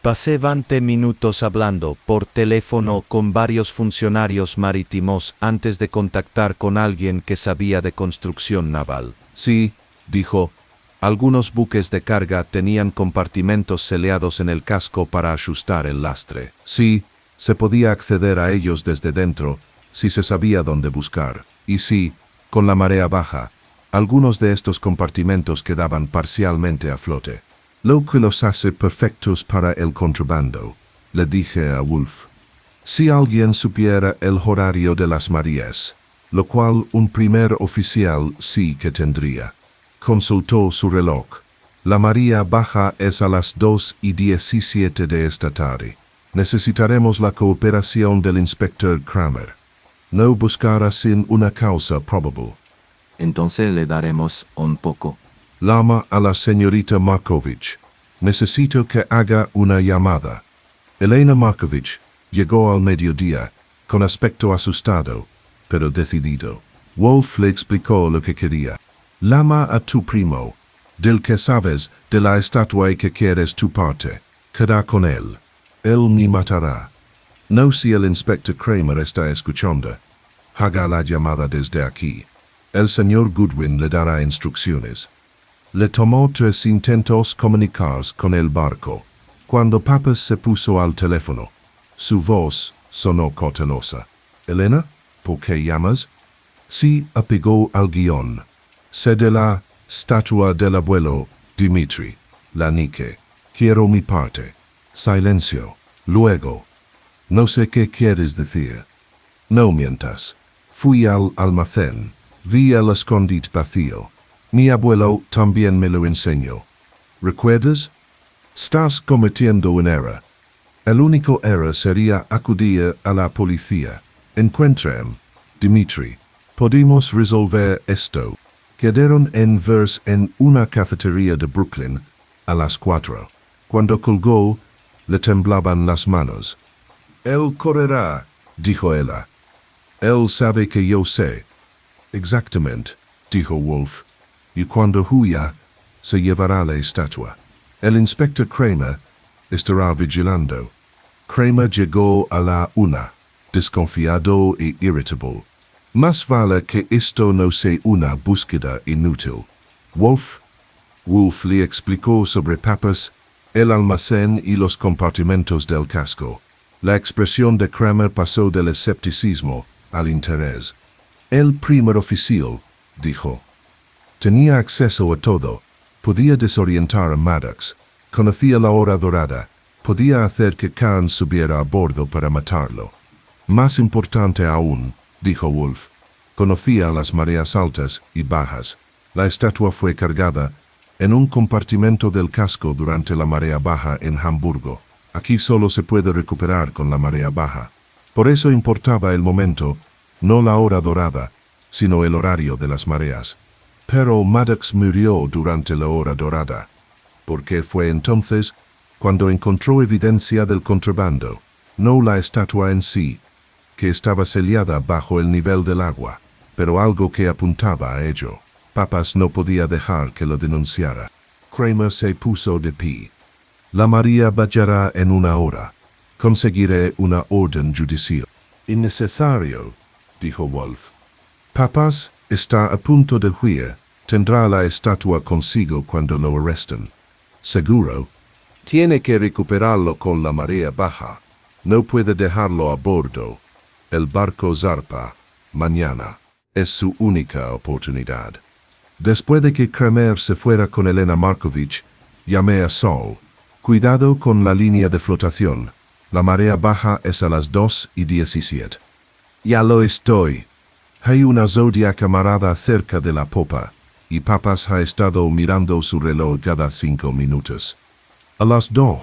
Pasé 20 minutos hablando por teléfono con varios funcionarios marítimos antes de contactar con alguien que sabía de construcción naval. Sí, dijo. Algunos buques de carga tenían compartimentos seleados en el casco para ajustar el lastre. Sí, se podía acceder a ellos desde dentro, si se sabía dónde buscar. Y sí, con la marea baja, algunos de estos compartimentos quedaban parcialmente a flote. Lo que los hace perfectos para el contrabando, le dije a Wolf. Si alguien supiera el horario de las mareas, lo cual un primer oficial sí que tendría. Consultó su reloj. La marea baja es a las 2:17 de esta tarde. Necesitaremos la cooperación del inspector Kramer. No buscará sin una causa probable. Entonces le daremos un poco. Llama a la señorita Markovich. Necesito que haga una llamada. Elena Markovich llegó al mediodía, con aspecto asustado, pero decidido. Wolf le explicó lo que quería. Llama a tu primo, del que sabes de la estatua y que quieres tu parte. Queda con él. Él ni matará. No si el inspector Kramer está escuchando. Haga la llamada desde aquí. El señor Goodwin le dará instrucciones. Le tomó 3 intentos comunicarse con el barco. Cuando Papas se puso al teléfono, su voz sonó cautelosa. «Elena, ¿por qué llamas?» Sí, apegó al guión. «Sé de la estatua del abuelo Dimitri, la Nike. Quiero mi parte». Silencio. Luego. «No sé qué quieres decir». «No mientas. Fui al almacén. Vi el escondite vacío. Mi abuelo también me lo enseñó. ¿Recuerdas? Estás cometiendo un error. El único error sería acudir a la policía. Encuentren, Dimitri. Podemos resolver esto. Quedaron en verse en una cafetería de Brooklyn a las 4. Cuando colgó, le temblaban las manos. Él correrá, dijo ella. Él sabe que yo sé. Exactamente, dijo Wolf. Y cuando huya, se llevará la estatua. El inspector Kramer estará vigilando. Kramer llegó a la 1, desconfiado e irritable. Más vale que esto no sea una búsqueda inútil. Wolf le explicó sobre Papas, el almacén y los compartimentos del casco. La expresión de Kramer pasó del escepticismo al interés. El primer oficial, dijo. Tenía acceso a todo. Podía desorientar a Maddox. Conocía la hora dorada. Podía hacer que Khan subiera a bordo para matarlo. Más importante aún, dijo Wolf, conocía las mareas altas y bajas. La estatua fue cargada en un compartimento del casco durante la marea baja en Hamburgo. Aquí solo se puede recuperar con la marea baja. Por eso importaba el momento, no la hora dorada, sino el horario de las mareas. Pero Maddox murió durante la hora dorada, porque fue entonces cuando encontró evidencia del contrabando, no la estatua en sí, que estaba sellada bajo el nivel del agua, pero algo que apuntaba a ello. Papas no podía dejar que lo denunciara. Kramer se puso de pie. La María bajará en una hora. Conseguiré una orden judicial. Innecesario, dijo Wolf. Papas está a punto de huir. Tendrá la estatua consigo cuando lo arresten. Seguro. Tiene que recuperarlo con la marea baja. No puede dejarlo a bordo. El barco zarpa. Mañana. Es su única oportunidad. Después de que Kramer se fuera con Elena Markovich, llamé a Saul. Cuidado con la línea de flotación. La marea baja es a las 2:17. Ya lo estoy. Hay una Zodiac amarrada cerca de la popa, y Papas ha estado mirando su reloj cada 5 minutos. A las 2,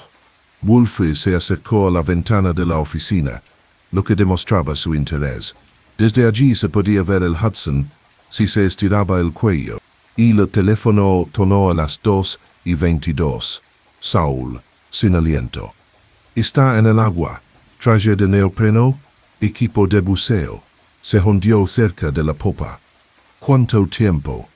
Wolfe se acercó a la ventana de la oficina, lo que demostraba su interés. Desde allí se podía ver el Hudson si se estiraba el cuello, y el teléfono sonó a las 2:22. Saul, sin aliento. Está en el agua. Traje de neopreno, equipo de buceo. Se hundió cerca de la popa. ¿Cuánto tiempo?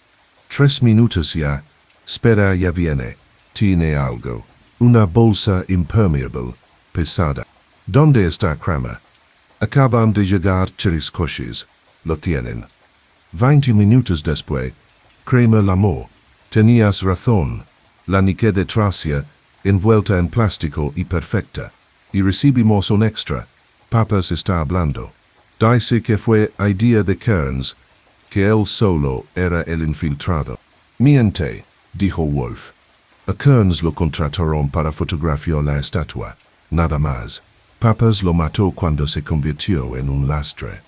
3 minutos ya. Espera, ya viene. Tiene algo. Una bolsa impermeable, pesada. ¿Dónde está Kramer? Acaban de llegar 3 coches. Lo tienen. 20 minutos después, Kramer llamó. Tenías razón. La Nike de Tracia, envuelta en plástico y perfecta. Y recibimos un extra. Papas está hablando. Dice que fue idea de Kearns, que él solo era el infiltrado. Miente, dijo Wolf. A Kearns lo contrataron para fotografiar la estatua. Nada más. Papas lo mató cuando se convirtió en un lastre.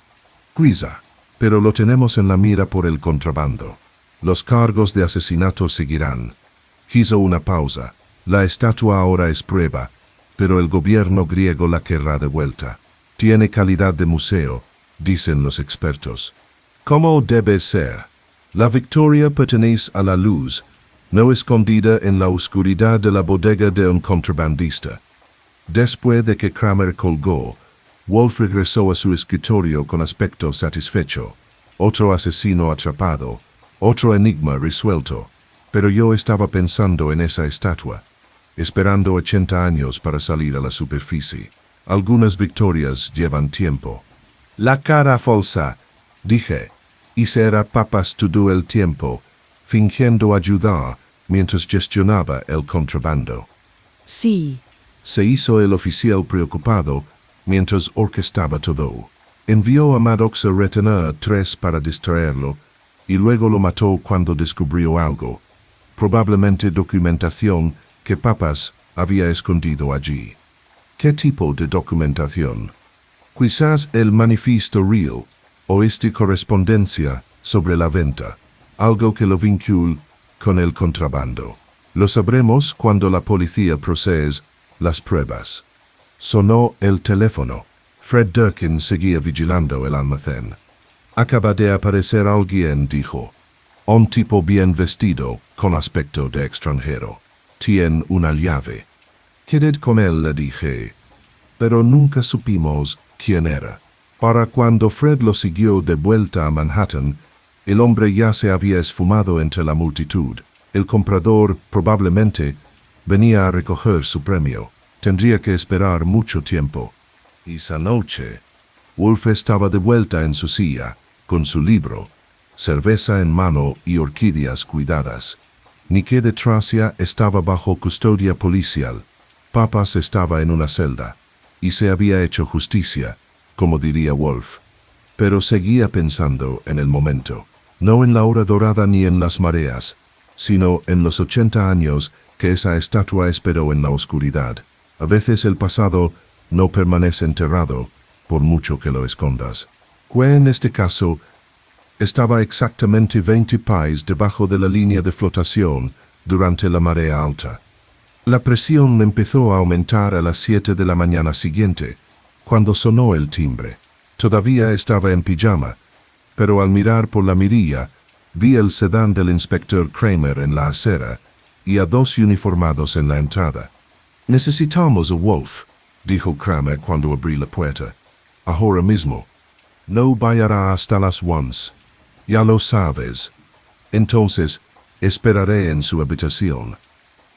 Guisa. Pero lo tenemos en la mira por el contrabando. Los cargos de asesinato seguirán. Hizo una pausa. La estatua ahora es prueba, pero el gobierno griego la querrá de vuelta. Tiene calidad de museo, dicen los expertos. ¿Cómo debe ser? La victoria pertenece a la luz, no escondida en la oscuridad de la bodega de un contrabandista. Después de que Kramer colgó, Wolf regresó a su escritorio con aspecto satisfecho. Otro asesino atrapado, otro enigma resuelto. Pero yo estaba pensando en esa estatua, esperando 80 años para salir a la superficie. Algunas victorias llevan tiempo. La cara falsa, dije, y será Papas todo el tiempo, fingiendo ayudar mientras gestionaba el contrabando. Sí. Se hizo el oficial preocupado mientras orquestaba todo. Envió a Maddox a retener a 3 para distraerlo, y luego lo mató cuando descubrió algo. Probablemente documentación que Papas había escondido allí. ¿Qué tipo de documentación? Quizás el manifiesto real, o esta correspondencia sobre la venta, algo que lo vincule con el contrabando. Lo sabremos cuando la policía procese las pruebas. Sonó el teléfono. Fred Durkin seguía vigilando el almacén. Acaba de aparecer alguien, dijo. Un tipo bien vestido, con aspecto de extranjero. Tiene una llave. Quedé con él, le dije. Pero nunca supimos quién era. Para cuando Fred lo siguió de vuelta a Manhattan, el hombre ya se había esfumado entre la multitud. El comprador, probablemente, venía a recoger su premio. Tendría que esperar mucho tiempo. Y esa noche, Wolf estaba de vuelta en su silla, con su libro, cerveza en mano y orquídeas cuidadas. Nike de Tracia estaba bajo custodia policial. Papas estaba en una celda, y se había hecho justicia, como diría Wolf. Pero seguía pensando en el momento, no en la hora dorada ni en las mareas, sino en los 80 años que esa estatua esperó en la oscuridad. A veces el pasado no permanece enterrado, por mucho que lo escondas. Que en este caso estaba exactamente 20 pies debajo de la línea de flotación durante la marea alta. La presión empezó a aumentar a las 7 de la mañana siguiente, cuando sonó el timbre. Todavía estaba en pijama, pero al mirar por la mirilla, vi el sedán del inspector Kramer en la acera y a 2 uniformados en la entrada. «Necesitamos a Wolf», dijo Kramer cuando abrí la puerta. «Ahora mismo. No vayará hasta las 1. Ya lo sabes. Entonces, esperaré en su habitación».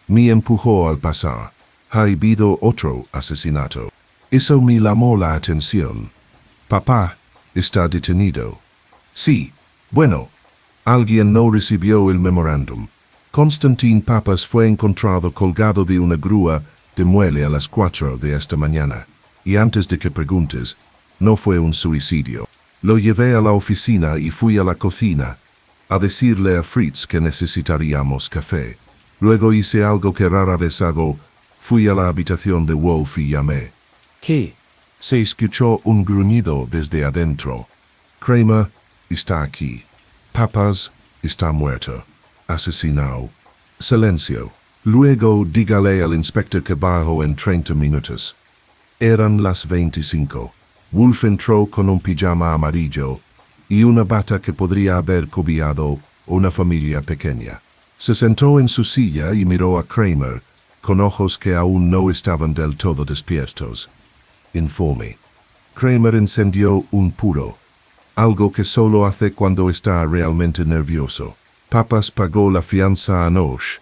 Me empujó al pasar. Ha habido otro asesinato. Eso me llamó la atención. «Papá está detenido». «Sí. Bueno. Alguien no recibió el memorándum. Constantin Papas fue encontrado colgado de una grúa de muelle a las 4 de esta mañana. Y antes de que preguntes, no fue un suicidio. Lo llevé a la oficina y fui a la cocina a decirle a Fritz que necesitaríamos café. Luego hice algo que rara vez hago. Fui a la habitación de Wolf y llamé. ¿Qué? Se escuchó un gruñido desde adentro. «Kramer está aquí. Papas está muerto. Asesinado». Silencio. Luego dígale al inspector que bajo en 30 minutos. Eran las 25. Wolf entró con un pijama amarillo y una bata que podría haber cobijado una familia pequeña. Se sentó en su silla y miró a Kramer con ojos que aún no estaban del todo despiertos. Informe. Kramer encendió un puro, algo que solo hace cuando está realmente nervioso. Papas pagó la fianza a Nosh.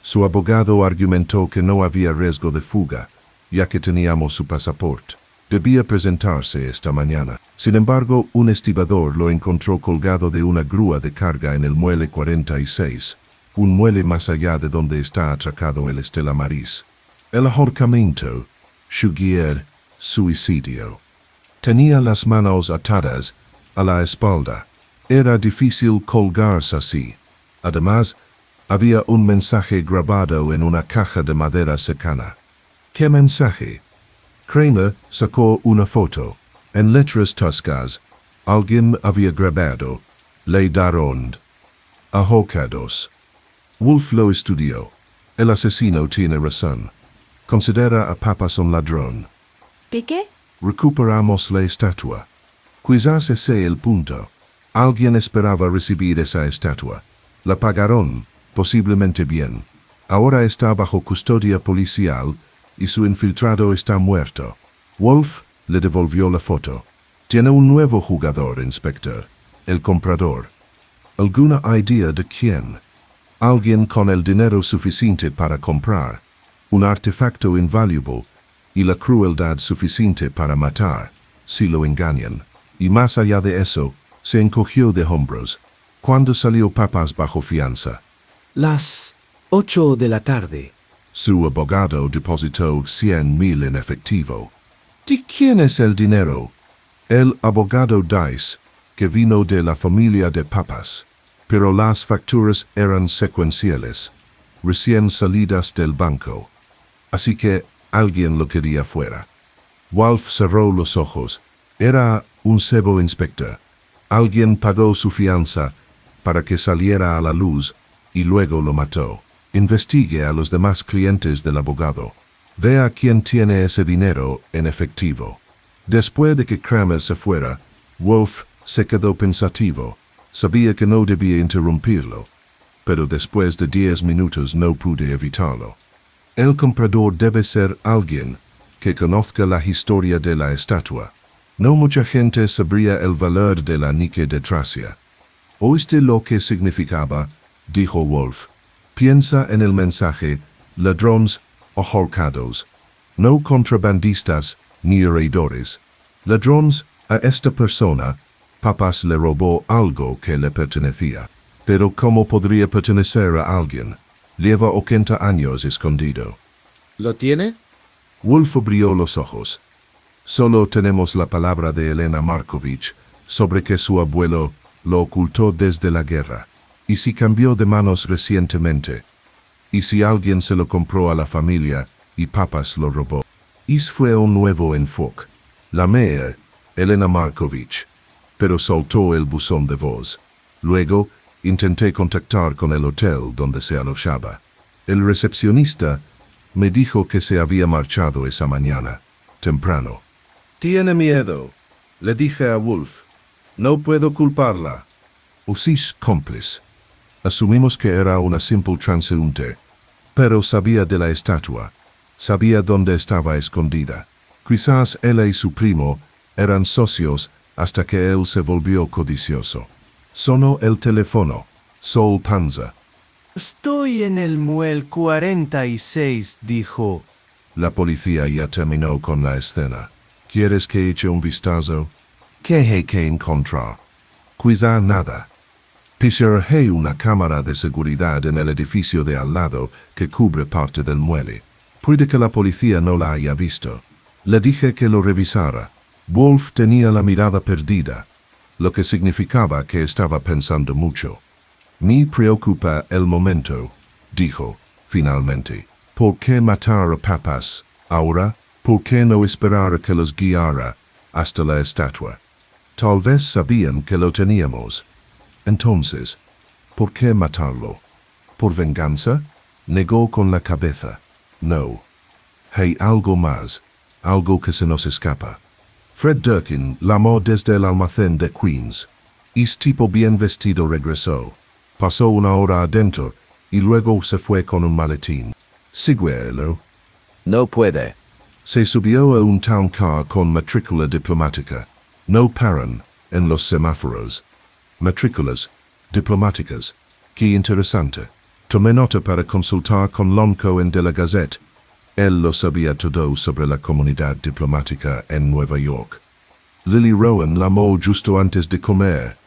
Su abogado argumentó que no había riesgo de fuga, ya que teníamos su pasaporte. Debía presentarse esta mañana. Sin embargo, un estibador lo encontró colgado de una grúa de carga en el muelle 46, un muelle más allá de donde está atracado el Stella Maris. El ahorcamiento, Shugier, suicidio. Tenía las manos atadas a la espalda. Era difícil colgarse así. Además, había un mensaje grabado en una caja de madera cercana. ¿Qué mensaje? Kramer sacó una foto. En letras toscas, alguien había grabado: «Le daron ahocados». Wolf lo estudió. El asesino tiene razón. Considera a Papas un ladrón. ¿Qué? Recuperamos la estatua. Quizás ese el punto. Alguien esperaba recibir esa estatua. La pagaron, posiblemente bien. Ahora está bajo custodia policial y su infiltrado está muerto. Wolf le devolvió la foto. Tiene un nuevo jugador, inspector. El comprador. ¿Alguna idea de quién? Alguien con el dinero suficiente para comprar un artefacto invaluable y la crueldad suficiente para matar, si lo engañan. Y más allá de eso, se encogió de hombros. ¿Cuándo salió Papas bajo fianza? Las 8 de la tarde. Su abogado depositó 100,000 en efectivo. ¿De quién es el dinero? El abogado Dice, que vino de la familia de Papas. Pero las facturas eran secuenciales, recién salidas del banco. Así que alguien lo quería fuera. Wolf cerró los ojos. Era un cebo inspector. Alguien pagó su fianza para que saliera a la luz y luego lo mató. Investigue a los demás clientes del abogado. Vea quién tiene ese dinero en efectivo. Después de que Kramer se fuera, Wolf se quedó pensativo. Sabía que no debía interrumpirlo, pero después de 10 minutos no pude evitarlo. El comprador debe ser alguien que conozca la historia de la estatua. No mucha gente sabría el valor de la Nike de Tracia. ¿Oíste lo que significaba? Dijo Wolf. Piensa en el mensaje, ladrones o ahorcados. No contrabandistas ni heredores. Ladrones, a esta persona, Papas le robó algo que le pertenecía. Pero ¿cómo podría pertenecer a alguien? Lleva 80 años escondido. ¿Lo tiene? Wolf abrió los ojos. Solo tenemos la palabra de Elena Markovich sobre que su abuelo lo ocultó desde la guerra. ¿Y si cambió de manos recientemente? ¿Y si alguien se lo compró a la familia y Papas lo robó? Y fue un nuevo enfoque. Llamé a Elena Markovich, pero soltó el buzón de voz. Luego, intenté contactar con el hotel donde se alojaba. El recepcionista me dijo que se había marchado esa mañana, temprano. Tiene miedo, le dije a Wolf. No puedo culparla. Usis cómplice. Asumimos que era una simple transeúnte, pero sabía de la estatua. Sabía dónde estaba escondida. Quizás ella y su primo eran socios hasta que él se volvió codicioso. Sonó el teléfono. Sol Panza. Estoy en el muelle 46, dijo. La policía ya terminó con la escena. ¿Quieres que eche un vistazo? ¿Qué hay que encontrar? Quizá nada. Hay una cámara de seguridad en el edificio de al lado que cubre parte del muelle. Puede que la policía no la haya visto. Le dije que lo revisara. Wolf tenía la mirada perdida, lo que significaba que estaba pensando mucho. Me preocupa el momento, dijo, finalmente. ¿Por qué matar a Papas ahora? ¿Por qué no esperar a que los guiara hasta la estatua? Tal vez sabían que lo teníamos. Entonces, ¿por qué matarlo? ¿Por venganza? Negó con la cabeza. No. Hay algo más, algo que se nos escapa. Fred Durkin llamó desde el almacén de Queens. Ese tipo bien vestido regresó. Pasó una hora adentro y luego se fue con un maletín. Síguelo. No puede. Se subió a un town car con matrícula diplomática. No paran en los semáforos. Matrículas diplomáticas. Qué interesante. Tomé nota para consultar con Lonco en De La Gazette. Él lo sabía todo sobre la comunidad diplomática en Nueva York. Lily Rowan llamó justo antes de comer.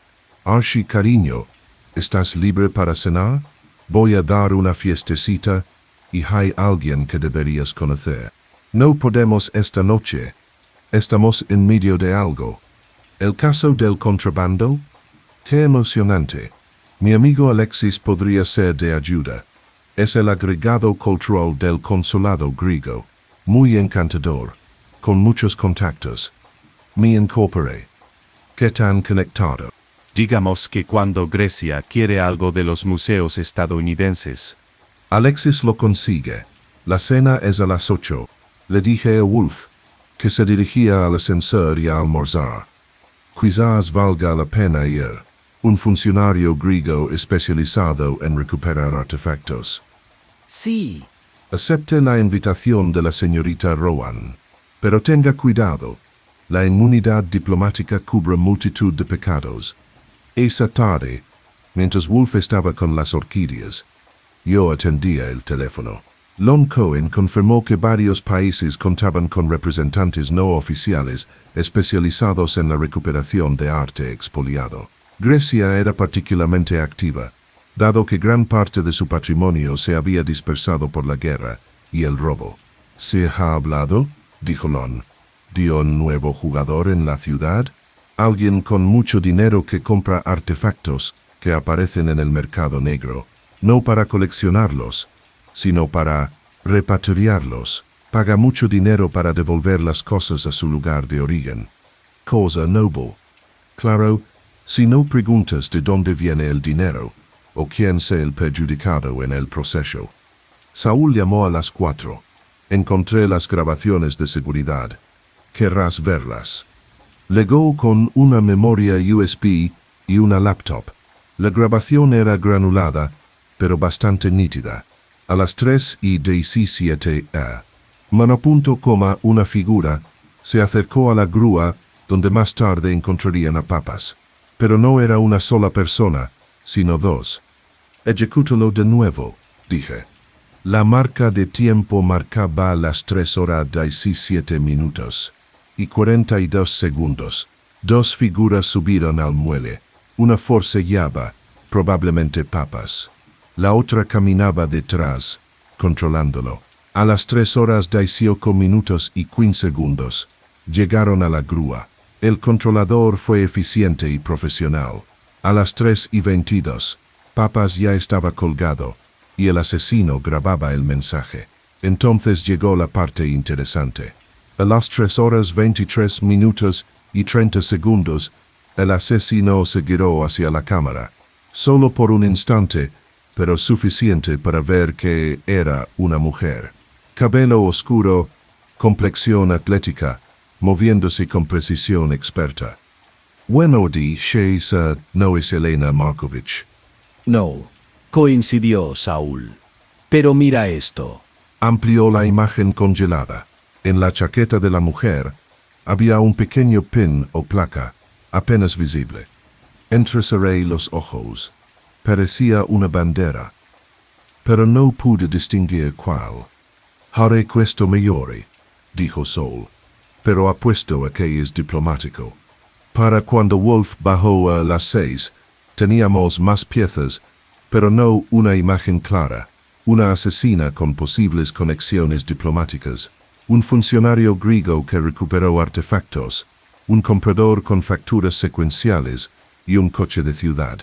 Archie, cariño, ¿estás libre para cenar? Voy a dar una fiestecita y hay alguien que deberías conocer. No podemos esta noche. Estamos en medio de algo. ¿El caso del contrabando? ¡Qué emocionante! Mi amigo Alexis podría ser de ayuda. Es el agregado cultural del consulado griego. Muy encantador. Con muchos contactos. Me incorporé. ¿Qué tan conectado? Digamos que cuando Grecia quiere algo de los museos estadounidenses. Alexis lo consigue. La cena es a las 8. Le dije a Wolf que se dirigía al ascensor y a almorzar. Quizás valga la pena ir. Un funcionario griego especializado en recuperar artefactos. Sí. Acepte la invitación de la señorita Rowan. Pero tenga cuidado. La inmunidad diplomática cubre multitud de pecados. Esa tarde, mientras Wolf estaba con las orquídeas, yo atendía el teléfono. Lon Cohen confirmó que varios países contaban con representantes no oficiales especializados en la recuperación de arte expoliado. Grecia era particularmente activa, dado que gran parte de su patrimonio se había dispersado por la guerra y el robo. ¿Se ha hablado? Dijo Lon. ¿De un nuevo jugador en la ciudad? Alguien con mucho dinero que compra artefactos que aparecen en el mercado negro, no para coleccionarlos, sino para repatriarlos. Paga mucho dinero para devolver las cosas a su lugar de origen. Cosa noble. Claro, si no preguntas de dónde viene el dinero, o quién sea el perjudicado en el proceso. Saúl llamó a las 4. Encontré las grabaciones de seguridad. Querrás verlas. Legó con una memoria USB y una laptop. La grabación era granulada, pero bastante nítida. A las 3:17 a. Manopunto, una figura, se acercó a la grúa donde más tarde encontrarían a Papas. Pero no era una sola persona, sino dos. Ejecútalo de nuevo, dije. La marca de tiempo marcaba las 3:17 y 42 segundos. Dos figuras subieron al muelle. Una forcejeaba, probablemente Papas. La otra caminaba detrás, controlándolo. A las 3:18 y 15 segundos, llegaron a la grúa. El controlador fue eficiente y profesional. A las 3:22, Papas ya estaba colgado, y el asesino grababa el mensaje. Entonces llegó la parte interesante. A las 3:23 y 30 segundos, el asesino se giró hacia la cámara. Solo por un instante, pero suficiente para ver que era una mujer. Cabello oscuro, complexión atlética, moviéndose con precisión experta. Bueno, esa no es Elena Markovich. No. Coincidió, Saúl. Pero mira esto. Amplió la imagen congelada. En la chaqueta de la mujer había un pequeño pin o placa, apenas visible. Entrecerré los ojos. Parecía una bandera. Pero no pude distinguir cuál. Haré questo migliore, dijo Sol. Pero apuesto a que es diplomático. Para cuando Wolf bajó a las 6, teníamos más piezas, pero no una imagen clara. Una asesina con posibles conexiones diplomáticas. Un funcionario griego que recuperó artefactos. Un comprador con facturas secuenciales y un coche de ciudad.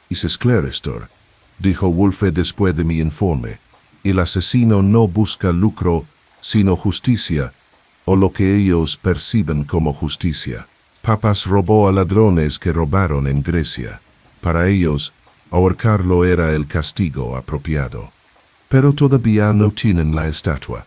Es esclarecedor, dijo Wolf después de mi informe. El asesino no busca lucro, sino justicia, o lo que ellos perciben como justicia. Papas robó a ladrones que robaron en Grecia. Para ellos, ahorcarlo era el castigo apropiado. Pero todavía no tienen la estatua.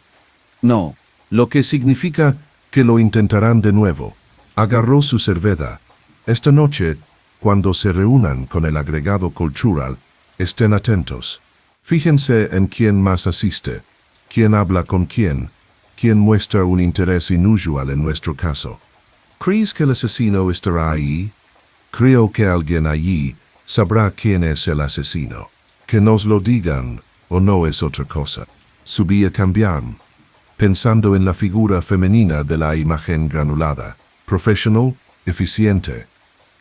No. Lo que significa que lo intentarán de nuevo. Agarró su cerveza. Esta noche, cuando se reúnan con el agregado cultural, estén atentos. Fíjense en quién más asiste, quién habla con quién muestra un interés inusual en nuestro caso. ¿Crees que el asesino estará ahí? Creo que alguien allí sabrá quién es el asesino. Que nos lo digan, o no es otra cosa. Subí a cambiar, pensando en la figura femenina de la imagen granulada. Profesional, eficiente,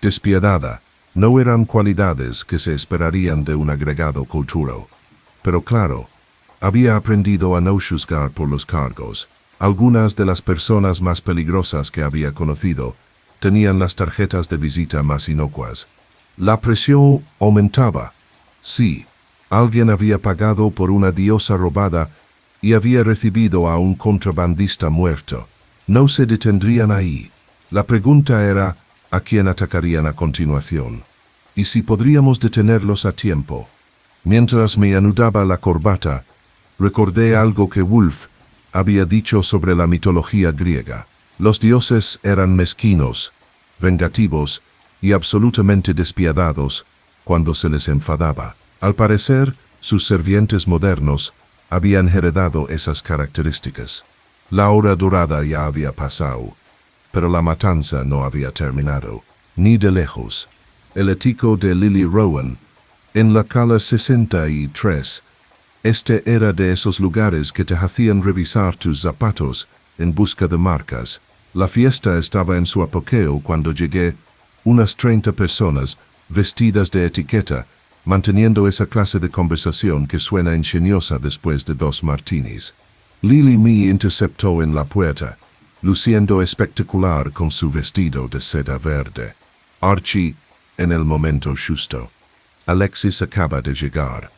despiadada, no eran cualidades que se esperarían de un agregado cultural. Pero claro, había aprendido a no juzgar por los cargos. Algunas de las personas más peligrosas que había conocido tenían las tarjetas de visita más inocuas. La presión aumentaba. Sí, alguien había pagado por una diosa robada y había recibido a un contrabandista muerto. No se detendrían ahí. La pregunta era, ¿a quién atacarían a continuación? ¿Y si podríamos detenerlos a tiempo? Mientras me anudaba la corbata, recordé algo que Wolf había dicho sobre la mitología griega. Los dioses eran mezquinos, vengativos y absolutamente despiadados cuando se les enfadaba. Al parecer, sus sirvientes modernos habían heredado esas características. La hora dorada ya había pasado, pero la matanza no había terminado, ni de lejos. El ético de Lily Rowan, en la cala 63, este era de esos lugares que te hacían revisar tus zapatos en busca de marcas. La fiesta estaba en su apogeo cuando llegué, unas 30 personas, vestidas de etiqueta, manteniendo esa clase de conversación que suena ingeniosa después de 2 martinis. Lily me interceptó en la puerta, luciendo espectacular con su vestido de seda verde. Archie, en el momento justo. Alexis acaba de llegar.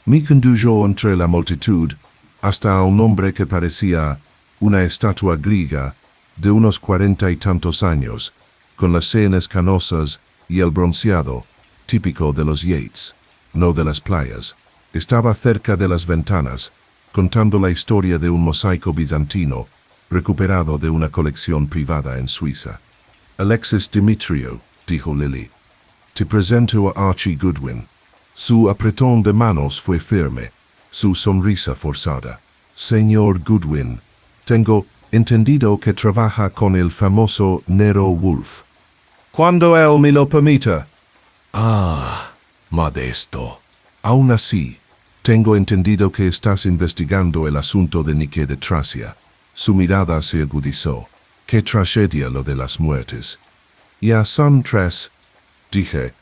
Me condujo entre la multitud hasta a un hombre que parecía una estatua griega de unos 40 y tantos años, con las sienes canosas y el bronceado, típico de los Yates, no de las playas. Estaba cerca de las ventanas, contando la historia de un mosaico bizantino, recuperado de una colección privada en Suiza. Alexis Dimitriou, dijo Lily. Te presento a Archie Goodwin. Su apretón de manos fue firme, su sonrisa forzada. Señor Goodwin, tengo entendido que trabaja con el famoso Nero Wolf. Cuando él me lo permita. Ah, Modesto. Aún así, tengo entendido que estás investigando el asunto de Nike de Tracia. Su mirada se agudizó. Qué tragedia lo de las muertes. Ya son 3, dije,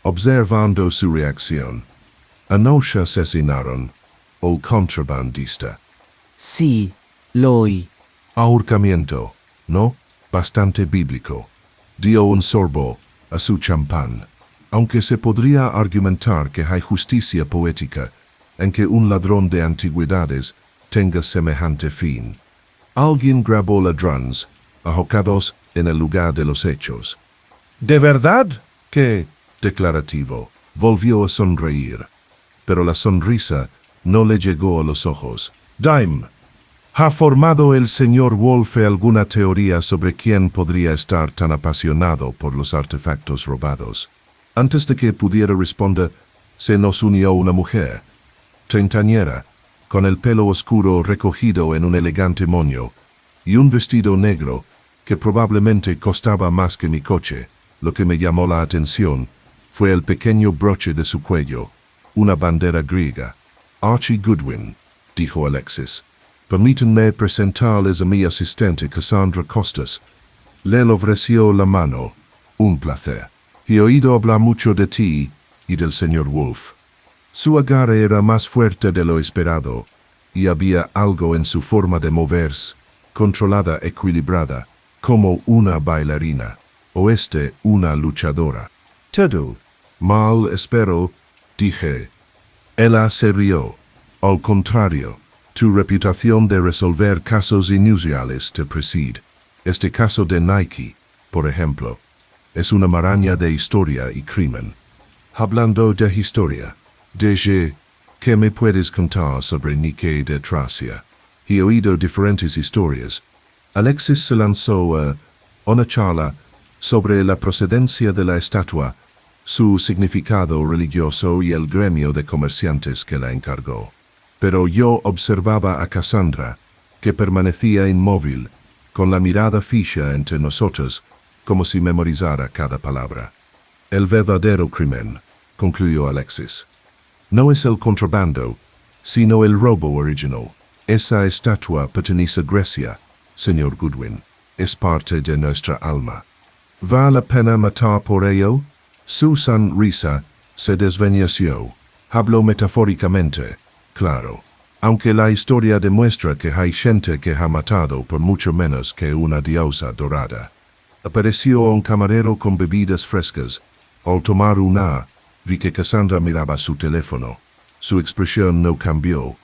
observando su reacción. Anoche asesinaron al contrabandista. Sí, lo oí. Ahorcamiento, ¿no? Bastante bíblico. Dio un sorbo a su champán. Aunque se podría argumentar que hay justicia poética en que un ladrón de antigüedades tenga semejante fin. Alguien grabó ladrones ahogados en el lugar de los hechos. ¿De verdad? ¿Qué? Declarativo. Volvió a sonreír. Pero la sonrisa no le llegó a los ojos. Dime, ¿ha formado el señor Wolf alguna teoría sobre quién podría estar tan apasionado por los artefactos robados? Antes de que pudiera responder, se nos unió una mujer, treintañera, con el pelo oscuro recogido en un elegante moño, y un vestido negro que probablemente costaba más que mi coche. Lo que me llamó la atención fue el pequeño broche de su cuello, una bandera griega. Archie Goodwin, dijo Alexis. Permítanme presentarles a mi asistente Cassandra Costas. Le ofreció la mano. Un placer. He oído hablar mucho de ti y del señor Wolf. Su agarre era más fuerte de lo esperado, y había algo en su forma de moverse, controlada, equilibrada, como una bailarina, o una luchadora. Todo mal, espero, dije. Ella se rió. Al contrario, tu reputación de resolver casos inusuales te preside. Este caso de Nike, por ejemplo, es una maraña de historia y crimen. Hablando de historia, ¿qué me puedes contar sobre Nike de Tracia? He oído diferentes historias. Alexis se lanzó a una charla sobre la procedencia de la estatua, su significado religioso y el gremio de comerciantes que la encargó. Pero yo observaba a Cassandra, que permanecía inmóvil, con la mirada fija entre nosotros, como si memorizara cada palabra. El verdadero crimen, concluyó Alexis, no es el contrabando, sino el robo original. Esa estatua pertenece a Grecia, señor Goodwin. Es parte de nuestra alma. ¿Vale la pena matar por ello? Su sonrisa se desvaneció. Habló metafóricamente, claro. Aunque la historia demuestra que hay gente que ha matado por mucho menos que una diosa dorada. Apareció un camarero con bebidas frescas. Al tomar una, vi que Cassandra miraba su teléfono. Su expresión no cambió,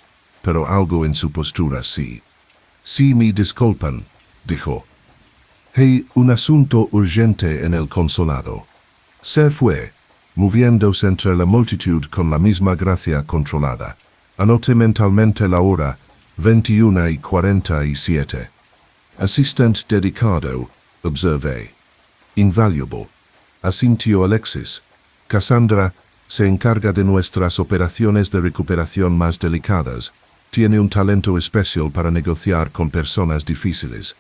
pero algo en su postura sí. Sí, me disculpan, dijo. Hay un asunto urgente en el consulado. Se fue, moviéndose entre la multitud con la misma gracia controlada. Anoté mentalmente la hora, 21:47. Assistant dedicado, observé. Invaluable. Asintió Alexis. Cassandra se encarga de nuestras operaciones de recuperación más delicadas. Tiene un talento especial para negociar con personas difíciles.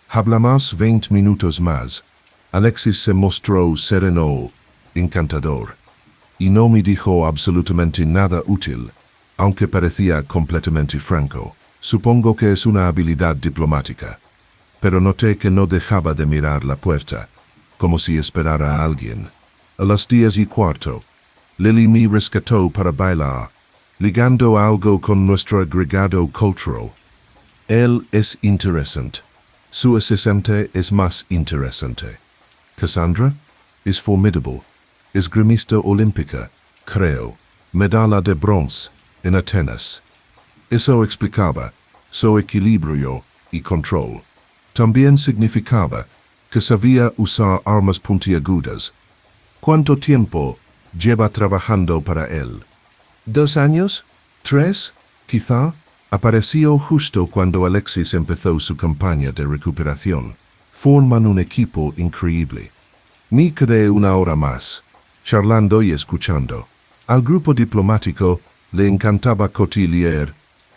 Hablamos 20 minutos más. Alexis se mostró sereno, encantador. Y no me dijo absolutamente nada útil, aunque parecía completamente franco. Supongo que es una habilidad diplomática. Pero noté que no dejaba de mirar la puerta, como si esperara a alguien. A las 10:15, Lily me rescató para bailar, ligando algo con nuestro agregado cultural. Él es interesante. Su asistente es más interesante. Cassandra es formidable. Es grimista olímpica, creo. Medalla de bronce en Atenas. Eso explicaba su equilibrio y control. También significaba que sabía usar armas puntiagudas. ¿Cuánto tiempo lleva trabajando para él? ¿2 años? ¿3? Quizá. Apareció justo cuando Alexis empezó su campaña de recuperación. Forman un equipo increíble. Me quedé 1 hora más, charlando y escuchando. Al grupo diplomático le encantaba cotillear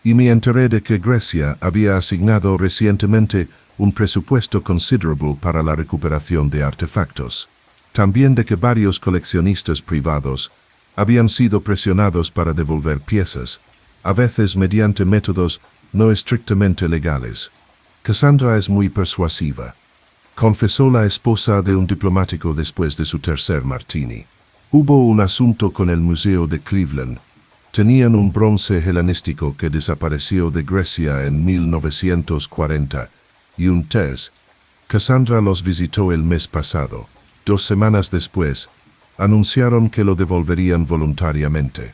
y me enteré de que Grecia había asignado recientemente un presupuesto considerable para la recuperación de artefactos. También de que varios coleccionistas privados habían sido presionados para devolver piezas, a veces mediante métodos no estrictamente legales. Cassandra es muy persuasiva, confesó la esposa de un diplomático después de su tercer martini. Hubo un asunto con el Museo de Cleveland. Tenían un bronce helenístico que desapareció de Grecia en 1940, y un test. Cassandra los visitó el mes pasado. 2 semanas después, anunciaron que lo devolverían voluntariamente.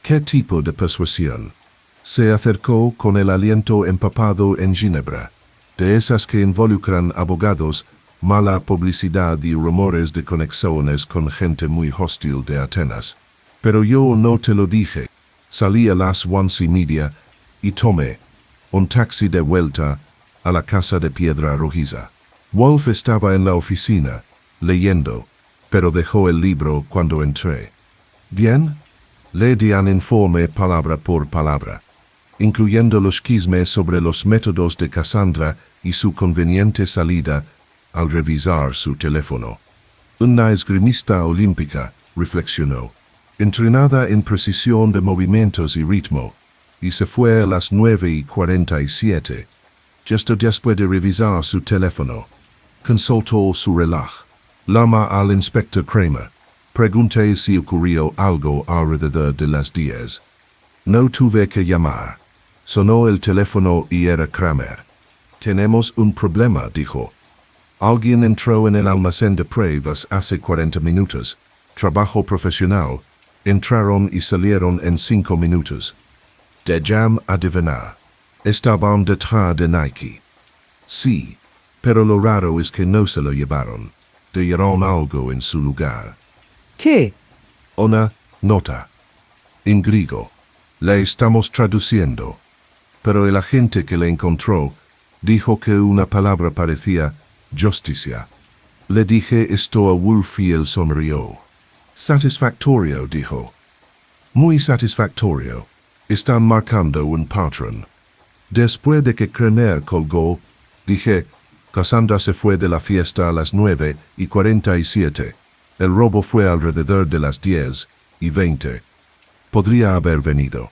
¿Qué tipo de persuasión? Se acercó con el aliento empapado en ginebra, de esas que involucran abogados, mala publicidad y rumores de conexiones con gente muy hostil de Atenas. Pero yo no te lo dije. Salí a las 11:30 y tomé un taxi de vuelta a la casa de Piedra Rojiza. Wolf estaba en la oficina, leyendo, pero dejó el libro cuando entré. ¿Bien? Le di un informe palabra por palabra, incluyendo los chismes sobre los métodos de Cassandra y su conveniente salida al revisar su teléfono. Una esgrimista olímpica, reflexionó, entrenada en precisión de movimientos y ritmo, y se fue a las 9:47, justo después de revisar su teléfono. Consultó su reloj. Llamó al inspector Kramer. Pregunté si ocurrió algo alrededor de las 10. No tuve que llamar. Sonó el teléfono y era Kramer. Tenemos un problema, dijo. Alguien entró en el almacén de pruebas hace 40 minutos. Trabajo profesional. Entraron y salieron en 5 minutos. De jam adivinar. Estaban detrás de Nike. Sí, pero lo raro es que no se lo llevaron. Dejaron algo en su lugar. ¿Qué? Una nota. En griego. La estamos traduciendo. Pero el agente que la encontró dijo que una palabra parecía justicia. Le dije esto a Wolf y él sonrió. Satisfactorio, dijo. Muy satisfactorio. Están marcando un patrón. Después de que Kramer colgó, dije, Cassandra se fue de la fiesta a las 9:47. El robo fue alrededor de las 10:20. Podría haber venido.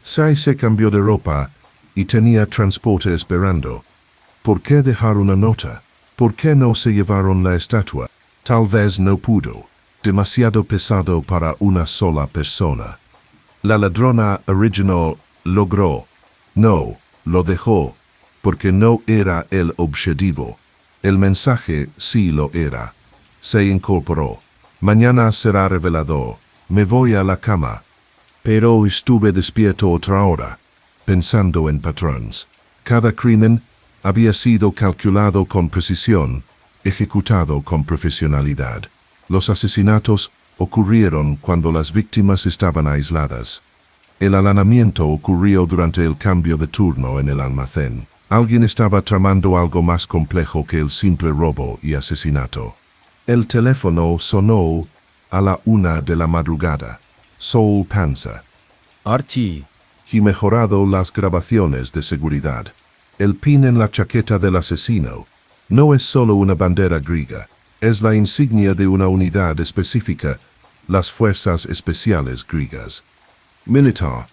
Sai se cambió de ropa y tenía transporte esperando. ¿Por qué dejar una nota? ¿Por qué no se llevaron la estatua? Tal vez no pudo. Demasiado pesado para una sola persona. La ladrona original logró. No, lo dejó, porque no era el objetivo. El mensaje sí lo era. Se incorporó. Mañana será revelado. Me voy a la cama. Pero estuve despierto otra hora, pensando en patrones. Cada crimen había sido calculado con precisión, ejecutado con profesionalidad. Los asesinatos ocurrieron cuando las víctimas estaban aisladas. El allanamiento ocurrió durante el cambio de turno en el almacén. Alguien estaba tramando algo más complejo que el simple robo y asesinato. El teléfono sonó a la 1 de la madrugada. Saul Panza. Archie. Y mejorado las grabaciones de seguridad. El pin en la chaqueta del asesino no es solo una bandera griega, es la insignia de una unidad específica, las Fuerzas Especiales griegas. Militar.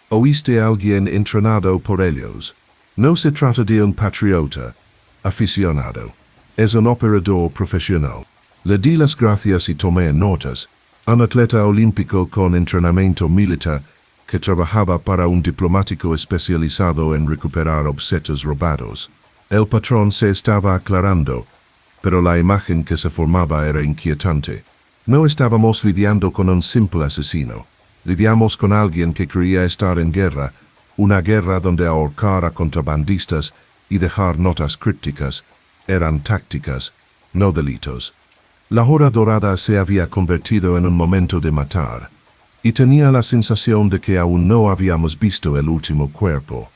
¿Oíste a alguien entrenado por ellos? No se trata de un patriota, aficionado. Es un operador profesional. Le di las gracias y tomé notas. Un atleta olímpico con entrenamiento militar que trabajaba para un diplomático especializado en recuperar objetos robados. El patrón se estaba aclarando, pero la imagen que se formaba era inquietante. No estábamos lidiando con un simple asesino. Lidiamos con alguien que creía estar en guerra, una guerra donde ahorcar a contrabandistas y dejar notas crípticas eran tácticas, no delitos. La hora dorada se había convertido en un momento de matar, y tenía la sensación de que aún no habíamos visto el último cuerpo.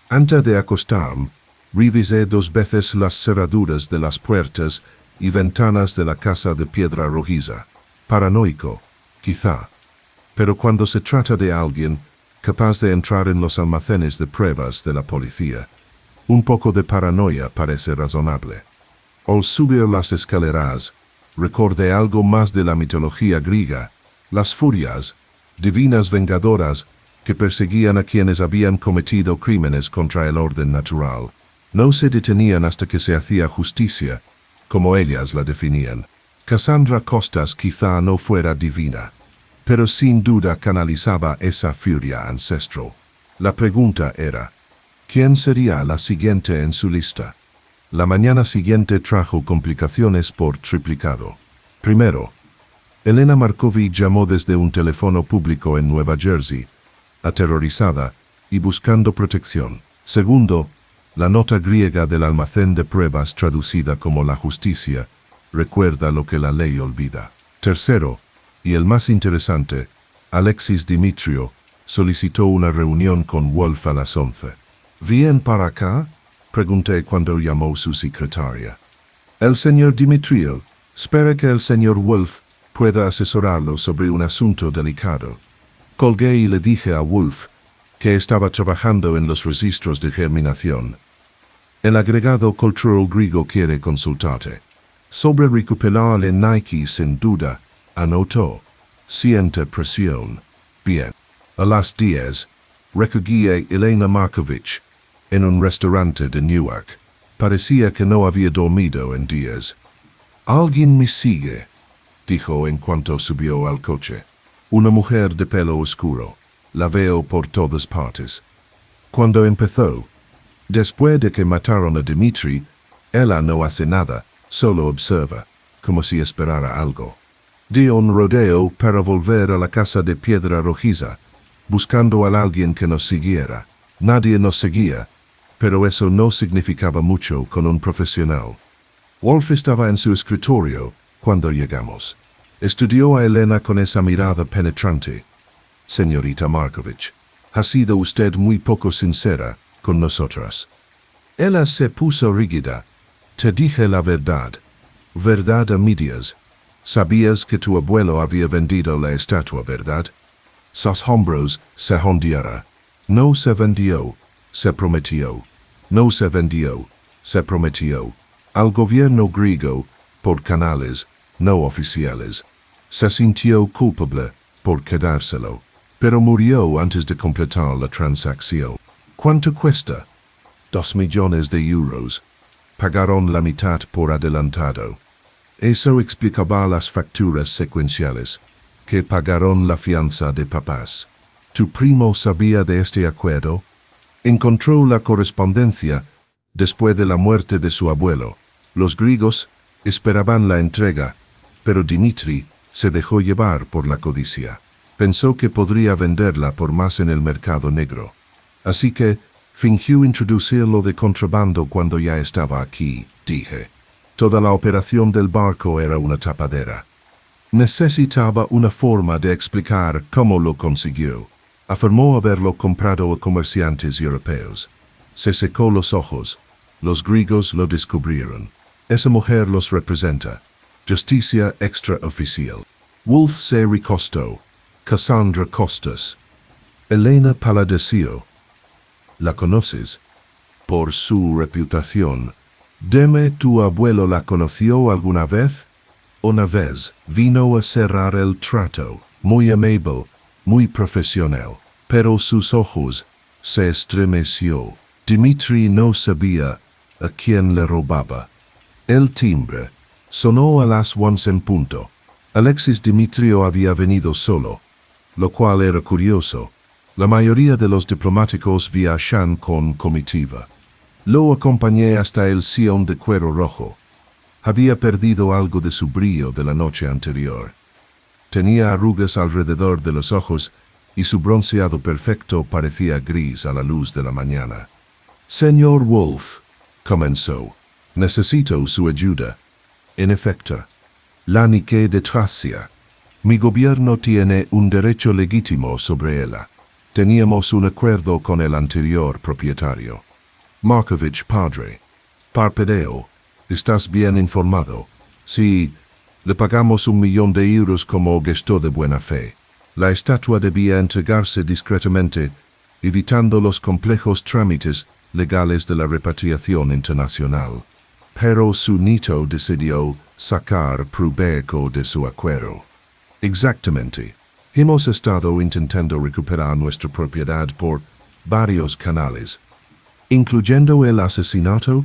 Antes de acostarme, revisé 2 veces las cerraduras de las puertas y ventanas de la casa de Piedra Rojiza. Paranoico, quizá. Pero cuando se trata de alguien, capaz de entrar en los almacenes de pruebas de la policía. Un poco de paranoia parece razonable. Al subir las escaleras, recordé algo más de la mitología griega, las furias, divinas vengadoras, que perseguían a quienes habían cometido crímenes contra el orden natural. No se detenían hasta que se hacía justicia, como ellas la definían. Cassandra Costas quizá no fuera divina, pero sin duda canalizaba esa furia ancestral. La pregunta era, ¿quién sería la siguiente en su lista? La mañana siguiente trajo complicaciones por triplicado. Primero, Elena Markovich llamó desde un teléfono público en Nueva Jersey, aterrorizada y buscando protección. Segundo, la nota griega del almacén de pruebas traducida como la justicia recuerda lo que la ley olvida. Tercero, y el más interesante, Alexis Dimitriou solicitó una reunión con Wolf a las 11. ¿Bien para acá?, pregunté cuando llamó su secretaria. El señor Dimitriou espera que el señor Wolf pueda asesorarlo sobre un asunto delicado. Colgué y le dije a Wolf que estaba trabajando en los registros de germinación. El agregado cultural griego quiere consultarte. Sobre recuperar el Nike sin duda, anotó. Siente presión. Bien. A las 10, recogí a Elena Markovich en un restaurante de Newark. Parecía que no había dormido en días. «Alguien me sigue», dijo en cuanto subió al coche. «Una mujer de pelo oscuro. La veo por todas partes». Cuando empezó, después de que mataron a Dimitri, ella no hace nada, solo observa, como si esperara algo. Di un rodeo para volver a la casa de piedra rojiza, buscando a alguien que nos siguiera. Nadie nos seguía, pero eso no significaba mucho con un profesional. Wolf estaba en su escritorio cuando llegamos. Estudió a Elena con esa mirada penetrante. «Señorita Markovich, ha sido usted muy poco sincera con nosotras». Ella se puso rígida. «Te dije la verdad. Verdad a medias. Sabías que tu abuelo había vendido la estatua, ¿verdad?» Sus hombros se hundieron. «No se vendió, se prometió. No se vendió, se prometió. Al gobierno griego, por canales no oficiales. Se sintió culpable por quedárselo, pero murió antes de completar la transacción. ¿Cuánto cuesta?» 2 millones de euros. Pagaron la mitad por adelantado. Eso explicaba las facturas secuenciales, que pagaron la fianza de papás. ¿Tu primo sabía de este acuerdo? Encontró la correspondencia después de la muerte de su abuelo. Los griegos esperaban la entrega, pero Dimitri se dejó llevar por la codicia. Pensó que podría venderla por más en el mercado negro. Así que fingió introducirlo de contrabando cuando ya estaba aquí, dije. Toda la operación del barco era una tapadera. Necesitaba una forma de explicar cómo lo consiguió. Afirmó haberlo comprado a comerciantes europeos. Se secó los ojos. Los griegos lo descubrieron. Esa mujer los representa. Justicia extraoficial. Wolf se recostó. Cassandra Costas. Elena paladeció. ¿La conoces? Por su reputación. Dime, ¿tu abuelo la conoció alguna vez? Una vez vino a cerrar el trato. Muy amable, muy profesional. Pero sus ojos se estremeció. Dimitri no sabía a quién le robaba. El timbre sonó a las 11 en punto. Alexis Dimitriou había venido solo, lo cual era curioso. La mayoría de los diplomáticos viajan con comitiva. Lo acompañé hasta el sillón de cuero rojo. Había perdido algo de su brillo de la noche anterior. Tenía arrugas alrededor de los ojos y su bronceado perfecto parecía gris a la luz de la mañana. «Señor Wolf», comenzó, «necesito su ayuda. En efecto, la Nike de Tracia. Mi gobierno tiene un derecho legítimo sobre ella. Teníamos un acuerdo con el anterior propietario. Markovich padre. Parpadeo. ¿Estás bien informado? Sí, le pagamos 1 millón de euros como gesto de buena fe. La estatua debía entregarse discretamente, evitando los complejos trámites legales de la repatriación internacional. Pero su nieto decidió sacar provecho de su acuerdo. Exactamente. Hemos estado intentando recuperar nuestra propiedad por varios canales, incluyendo el asesinato.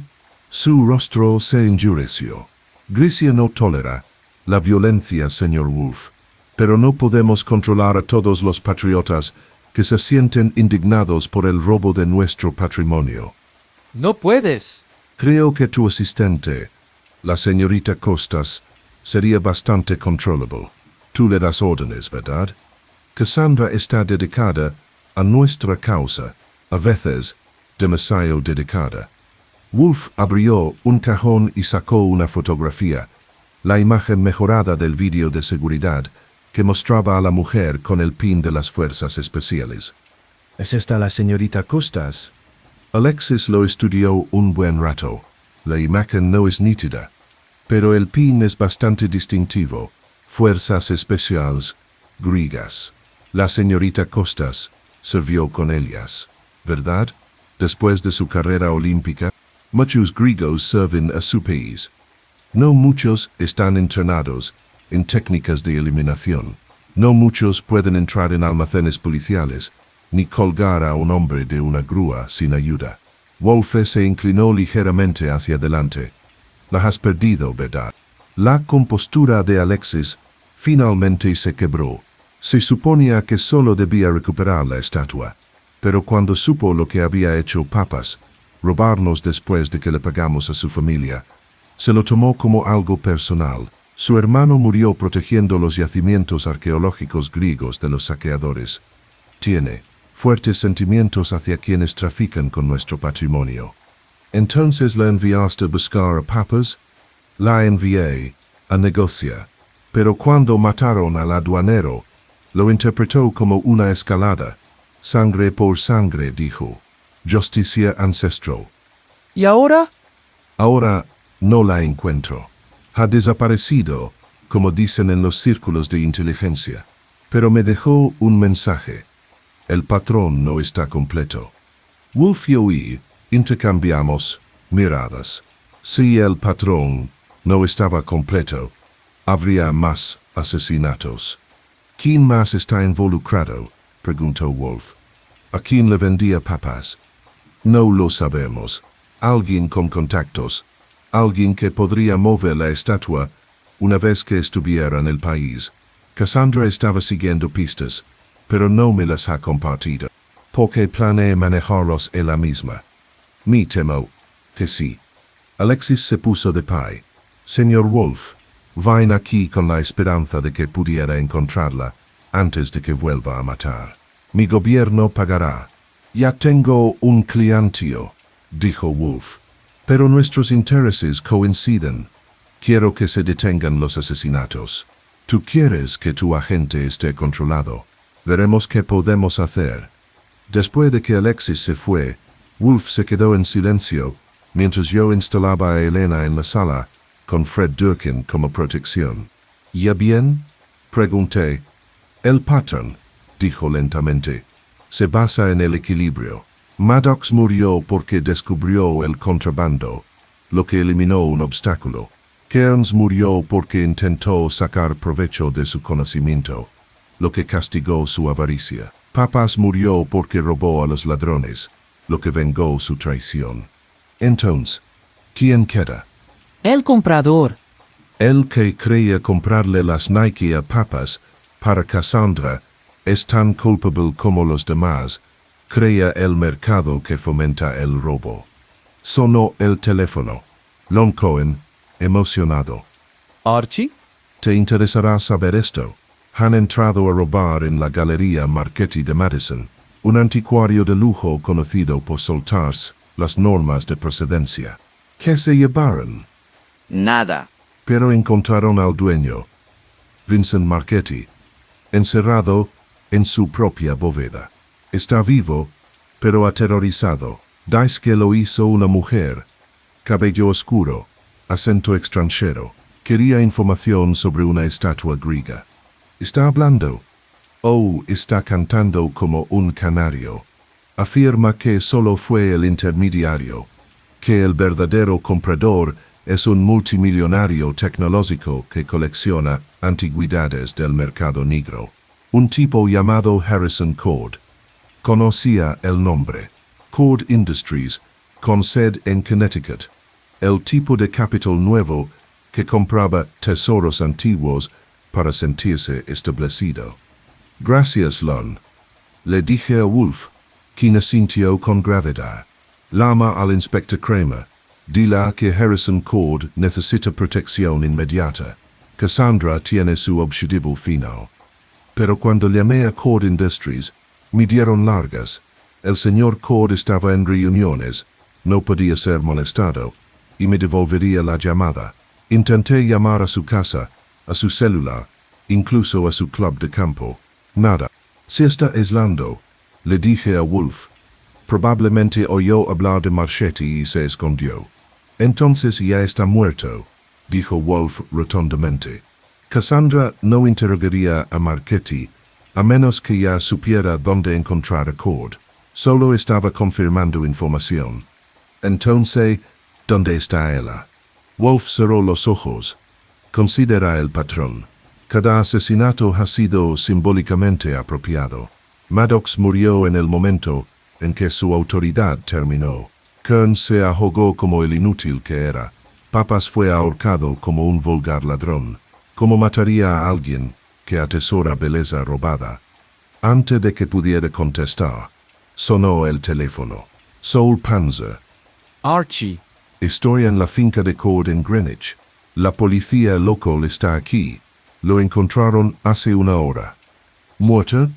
Su rostro se endureció. Grecia no tolera la violencia, señor Wolf, pero no podemos controlar a todos los patriotas que se sienten indignados por el robo de nuestro patrimonio. No puedes. Creo que tu asistente, la señorita Costas, sería bastante controllable. Tú le das órdenes, ¿verdad? Cassandra está dedicada a nuestra causa, a veces demasiado dedicada. Wolf abrió un cajón y sacó una fotografía, la imagen mejorada del vídeo de seguridad que mostraba a la mujer con el pin de las fuerzas especiales. ¿Es esta la señorita Costas? Alexis lo estudió un buen rato. La imagen no es nítida, pero el pin es bastante distintivo. Fuerzas especiales griegas. La señorita Costas sirvió con ellas, ¿verdad? Después de su carrera olímpica, muchos griegos sirven a su país. No muchos están entrenados en técnicas de eliminación. No muchos pueden entrar en almacenes policiales, ni colgar a un hombre de una grúa sin ayuda. Wolfe se inclinó ligeramente hacia adelante. La has perdido, ¿verdad? La compostura de Alexis finalmente se quebró. Se suponía que solo debía recuperar la estatua, pero cuando supo lo que había hecho Papas, robarnos después de que le pagamos a su familia, se lo tomó como algo personal. Su hermano murió protegiendo los yacimientos arqueológicos griegos de los saqueadores. Tiene fuertes sentimientos hacia quienes trafican con nuestro patrimonio. Entonces la enviaste a buscar a Papas. La envié a negociar, pero cuando mataron al aduanero, lo interpretó como una escalada. Sangre por sangre, dijo. Justicia ancestral. ¿Y ahora? Ahora no la encuentro. Ha desaparecido, como dicen en los círculos de inteligencia. Pero me dejó un mensaje. El patrón no está completo. Wolf y yo intercambiamos miradas. Si el patrón no estaba completo, habría más asesinatos. ¿Quién más está involucrado?, preguntó Wolf. ¿A quién le vendía Papas? No lo sabemos. Alguien con contactos. Alguien que podría mover la estatua una vez que estuviera en el país. Cassandra estaba siguiendo pistas, pero no me las ha compartido, porque planeé manejarlos ella misma. Me temo que sí. Alexis se puso de pie. Señor Wolf, vayan aquí con la esperanza de que pudiera encontrarla antes de que vuelva a matar. Mi gobierno pagará. Ya tengo un clientio, dijo Wolf. Pero nuestros intereses coinciden. Quiero que se detengan los asesinatos. Tú quieres que tu agente esté controlado. Veremos qué podemos hacer. Después de que Alexis se fue, Wolf se quedó en silencio, mientras yo instalaba a Elena en la sala, con Fred Durkin como protección. ¿Ya bien?, pregunté. El patrón, dijo lentamente, se basa en el equilibrio. Maddox murió porque descubrió el contrabando, lo que eliminó un obstáculo. Kearns murió porque intentó sacar provecho de su conocimiento, lo que castigó su avaricia. Papas murió porque robó a los ladrones, lo que vengó su traición. Entonces, ¿quién queda? El comprador. El que creía comprarle las Nike a Papas para Cassandra es tan culpable como los demás. Crea el mercado que fomenta el robo. Sonó el teléfono. Lon Cohen, emocionado. ¿Archie? ¿Te interesará saber esto? Han entrado a robar en la Galería Marchetti de Madison, un anticuario de lujo conocido por saltarse las normas de procedencia. ¿Qué se llevaron? Nada. Pero encontraron al dueño, Vincent Marchetti, encerrado en su propia bóveda. Está vivo, pero aterrorizado. Dice que lo hizo una mujer. Cabello oscuro, acento extranjero. Quería información sobre una estatua griega. Está hablando. Oh, está cantando como un canario. Afirma que solo fue el intermediario, que el verdadero comprador es un multimillonario tecnológico que colecciona antigüedades del mercado negro. Un tipo llamado Harrison Cord. Conocía el nombre. Cord Industries, con sede en Connecticut. El tipo de capital nuevo que compraba tesoros antiguos para sentirse establecido. Gracias, Lon. Le dije a Wolf, quien asintió con gravedad. Llama al inspector Kramer. Dile que Harrison Cord necesita protección inmediata. Cassandra tiene su objetivo final. Pero cuando llamé a Cord Industries, me dieron largas. El señor Cord estaba en reuniones, no podía ser molestado, y me devolvería la llamada. Intenté llamar a su casa, a su celular, incluso a su club de campo. Nada. Se está aislando, le dije a Wolf. Probablemente oyó hablar de Marchetti y se escondió. Entonces ya está muerto, dijo Wolf rotundamente. Cassandra no interrogaría a Marchetti, a menos que ya supiera dónde encontrar a Cord. Solo estaba confirmando información. Entonces, ¿dónde está ella? Wolf cerró los ojos. Considera el patrón. Cada asesinato ha sido simbólicamente apropiado. Maddox murió en el momento en que su autoridad terminó. Kern se ahogó como el inútil que era. Papas fue ahorcado como un vulgar ladrón. ¿Cómo mataría a alguien que atesora belleza robada? Antes de que pudiera contestar, sonó el teléfono. Saul Panzer. Archie. Estoy en la finca de Cord en Greenwich. La policía local está aquí. Lo encontraron hace una hora. ¿Muerto?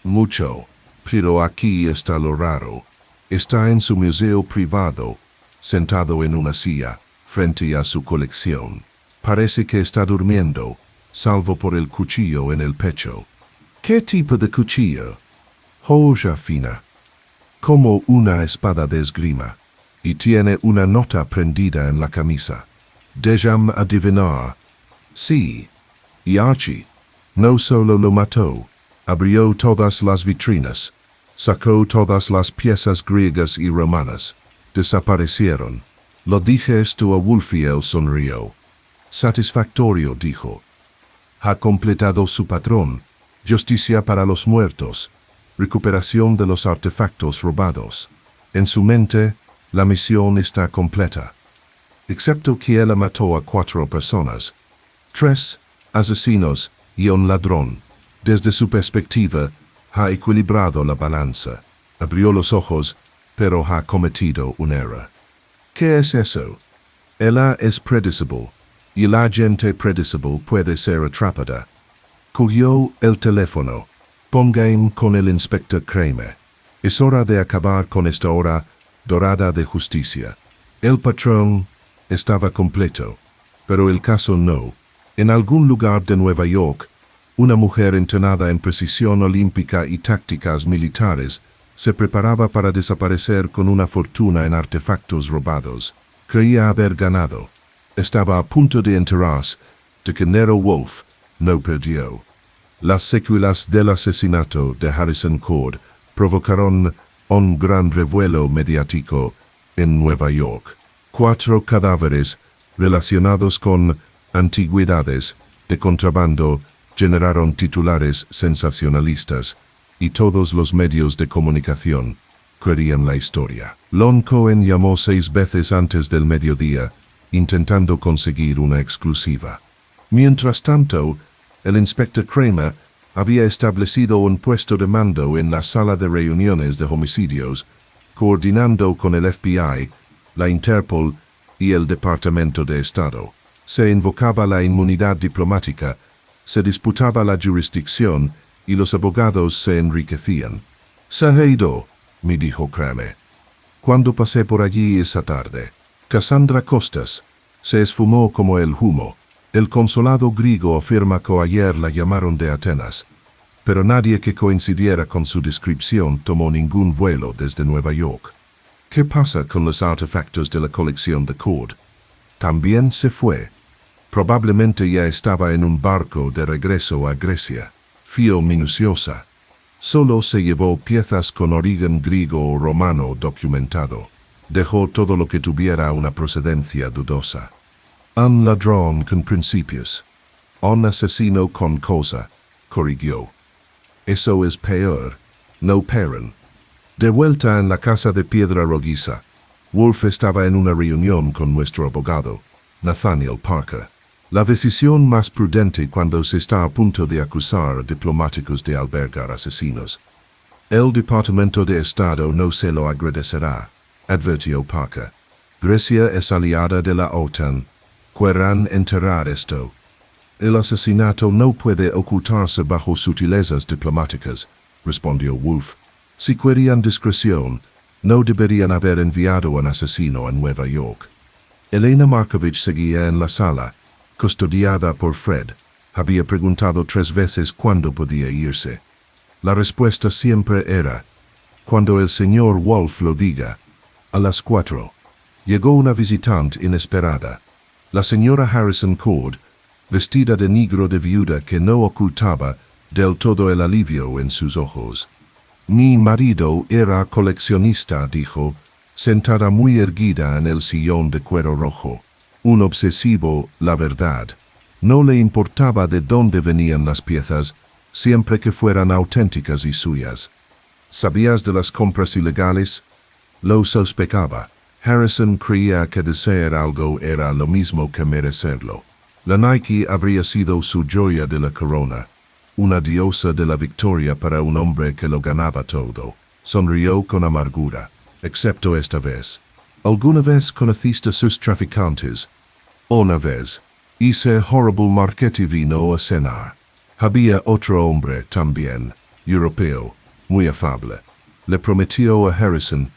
Mucho. Pero aquí está lo raro. Está en su museo privado, sentado en una silla, frente a su colección. Parece que está durmiendo, salvo por el cuchillo en el pecho. ¿Qué tipo de cuchillo? Joya fina. Como una espada de esgrima. Y tiene una nota prendida en la camisa. Déjame adivinar. Sí. Y Archie no solo lo mató, abrió todas las vitrinas, sacó todas las piezas griegas y romanas. Desaparecieron. Lo dije esto a Wolf y él sonrió. Satisfactorio, dijo. Ha completado su patrón. Justicia para los muertos. Recuperación de los artefactos robados. En su mente, la misión está completa. Excepto que él mató a 4 personas. 3 asesinos y un ladrón. Desde su perspectiva, ha equilibrado la balanza. Abrió los ojos, pero ha cometido un error. ¿Qué es eso? Ella es predecible, y la gente predecible puede ser atrapada. Cogió el teléfono. Póngame con el inspector Kramer. Es hora de acabar con esta hora dorada de justicia. El patrón estaba completo, pero el caso no. En algún lugar de Nueva York, una mujer entrenada en precisión olímpica y tácticas militares se preparaba para desaparecer con una fortuna en artefactos robados. Creía haber ganado. Estaba a punto de enterarse de que Nero Wolf no perdió. Las secuelas del asesinato de Harrison Cord provocaron un gran revuelo mediático en Nueva York. 4 cadáveres relacionados con antigüedades de contrabando generaron titulares sensacionalistas y todos los medios de comunicación creían la historia. Lon Cohen llamó 6 veces antes del mediodía, intentando conseguir una exclusiva. Mientras tanto, el inspector Kramer había establecido un puesto de mando en la sala de reuniones de homicidios, coordinando con el FBI, la Interpol y el Departamento de Estado. Se invocaba la inmunidad diplomática, se disputaba la jurisdicción y los abogados se enriquecían. «Se ha ido», me dijo Kramer. Cuando pasé por allí esa tarde, Cassandra Costas se esfumó como el humo. El consulado griego afirma que ayer la llamaron de Atenas, pero nadie que coincidiera con su descripción tomó ningún vuelo desde Nueva York. ¿Qué pasa con los artefactos de la colección de Cord? También se fue. Probablemente ya estaba en un barco de regreso a Grecia. fío minuciosa. Solo se llevó piezas con origen griego o romano documentado. Dejó todo lo que tuviera una procedencia dudosa. Un ladrón con principios. Un asesino con cosa, corrigió. Eso es peor, no Perrin. De vuelta en la casa de piedra rojiza, Wolf estaba en una reunión con nuestro abogado, Nathaniel Parker. La decisión más prudente cuando se está a punto de acusar a diplomáticos de albergar asesinos. El Departamento de Estado no se lo agradecerá, advirtió Parker. Grecia es aliada de la OTAN. Querrán enterrar esto. El asesinato no puede ocultarse bajo sutilezas diplomáticas, respondió Wolf. Si querían discreción, no deberían haber enviado un asesino a Nueva York. Elena Markovich seguía en la sala, custodiada por Fred. Había preguntado 3 veces cuándo podía irse. La respuesta siempre era, cuando el señor Wolf lo diga. A las 4. Llegó una visitante inesperada. La señora Harrison Cord, vestida de negro de viuda que no ocultaba del todo el alivio en sus ojos. Mi marido era coleccionista, dijo, sentada muy erguida en el sillón de cuero rojo. Un obsesivo, la verdad. No le importaba de dónde venían las piezas, siempre que fueran auténticas y suyas. ¿Sabías de las compras ilegales? Lo sospechaba. Harrison creía que desear algo era lo mismo que merecerlo. La Nike habría sido su joya de la corona, una diosa de la victoria para un hombre que lo ganaba todo. Sonrió con amargura, excepto esta vez. ¿Alguna vez conociste a sus traficantes? Una vez. Ese horrible Marchetti vino a cenar. Había otro hombre también, europeo, muy afable. Le prometió a Harrison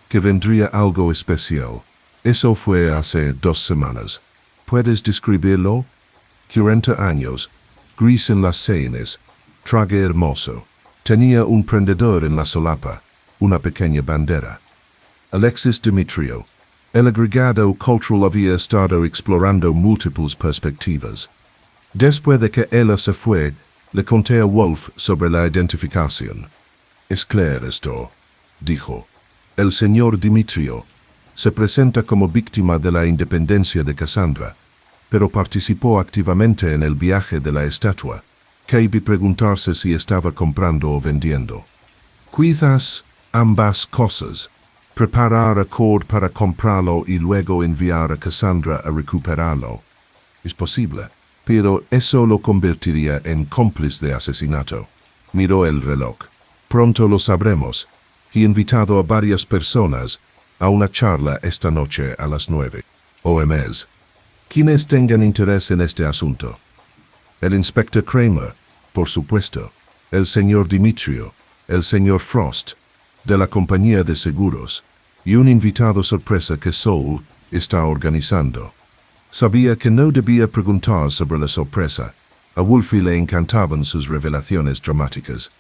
que vendría algo especial. Eso fue hace 2 semanas. ¿Puedes describirlo? 40 años, gris en las sienes, traje hermoso. Tenía un prendedor en la solapa, una pequeña bandera. Alexis Dimitriou. El agregado cultural había estado explorando múltiples perspectivas. Después de que ella se fue, le conté a Wolf sobre la identificación. Es claro esto, dijo. El señor Dimitriou se presenta como víctima de la independencia de Cassandra, pero participó activamente en el viaje de la estatua. Cabe preguntarse si estaba comprando o vendiendo. Quizás ambas cosas. Preparar a Cord para comprarlo y luego enviar a Cassandra a recuperarlo. Es posible, pero eso lo convertiría en cómplice de asesinato. Miró el reloj. Pronto lo sabremos. He invitado a varias personas a una charla esta noche a las 9. OMS. Quienes tengan interés en este asunto. El inspector Kramer, por supuesto. El señor Dimitriou, el señor Frost, de la compañía de seguros, y un invitado sorpresa que Soul está organizando. Sabía que no debía preguntar sobre la sorpresa. A Wolfie le encantaban sus revelaciones dramáticas.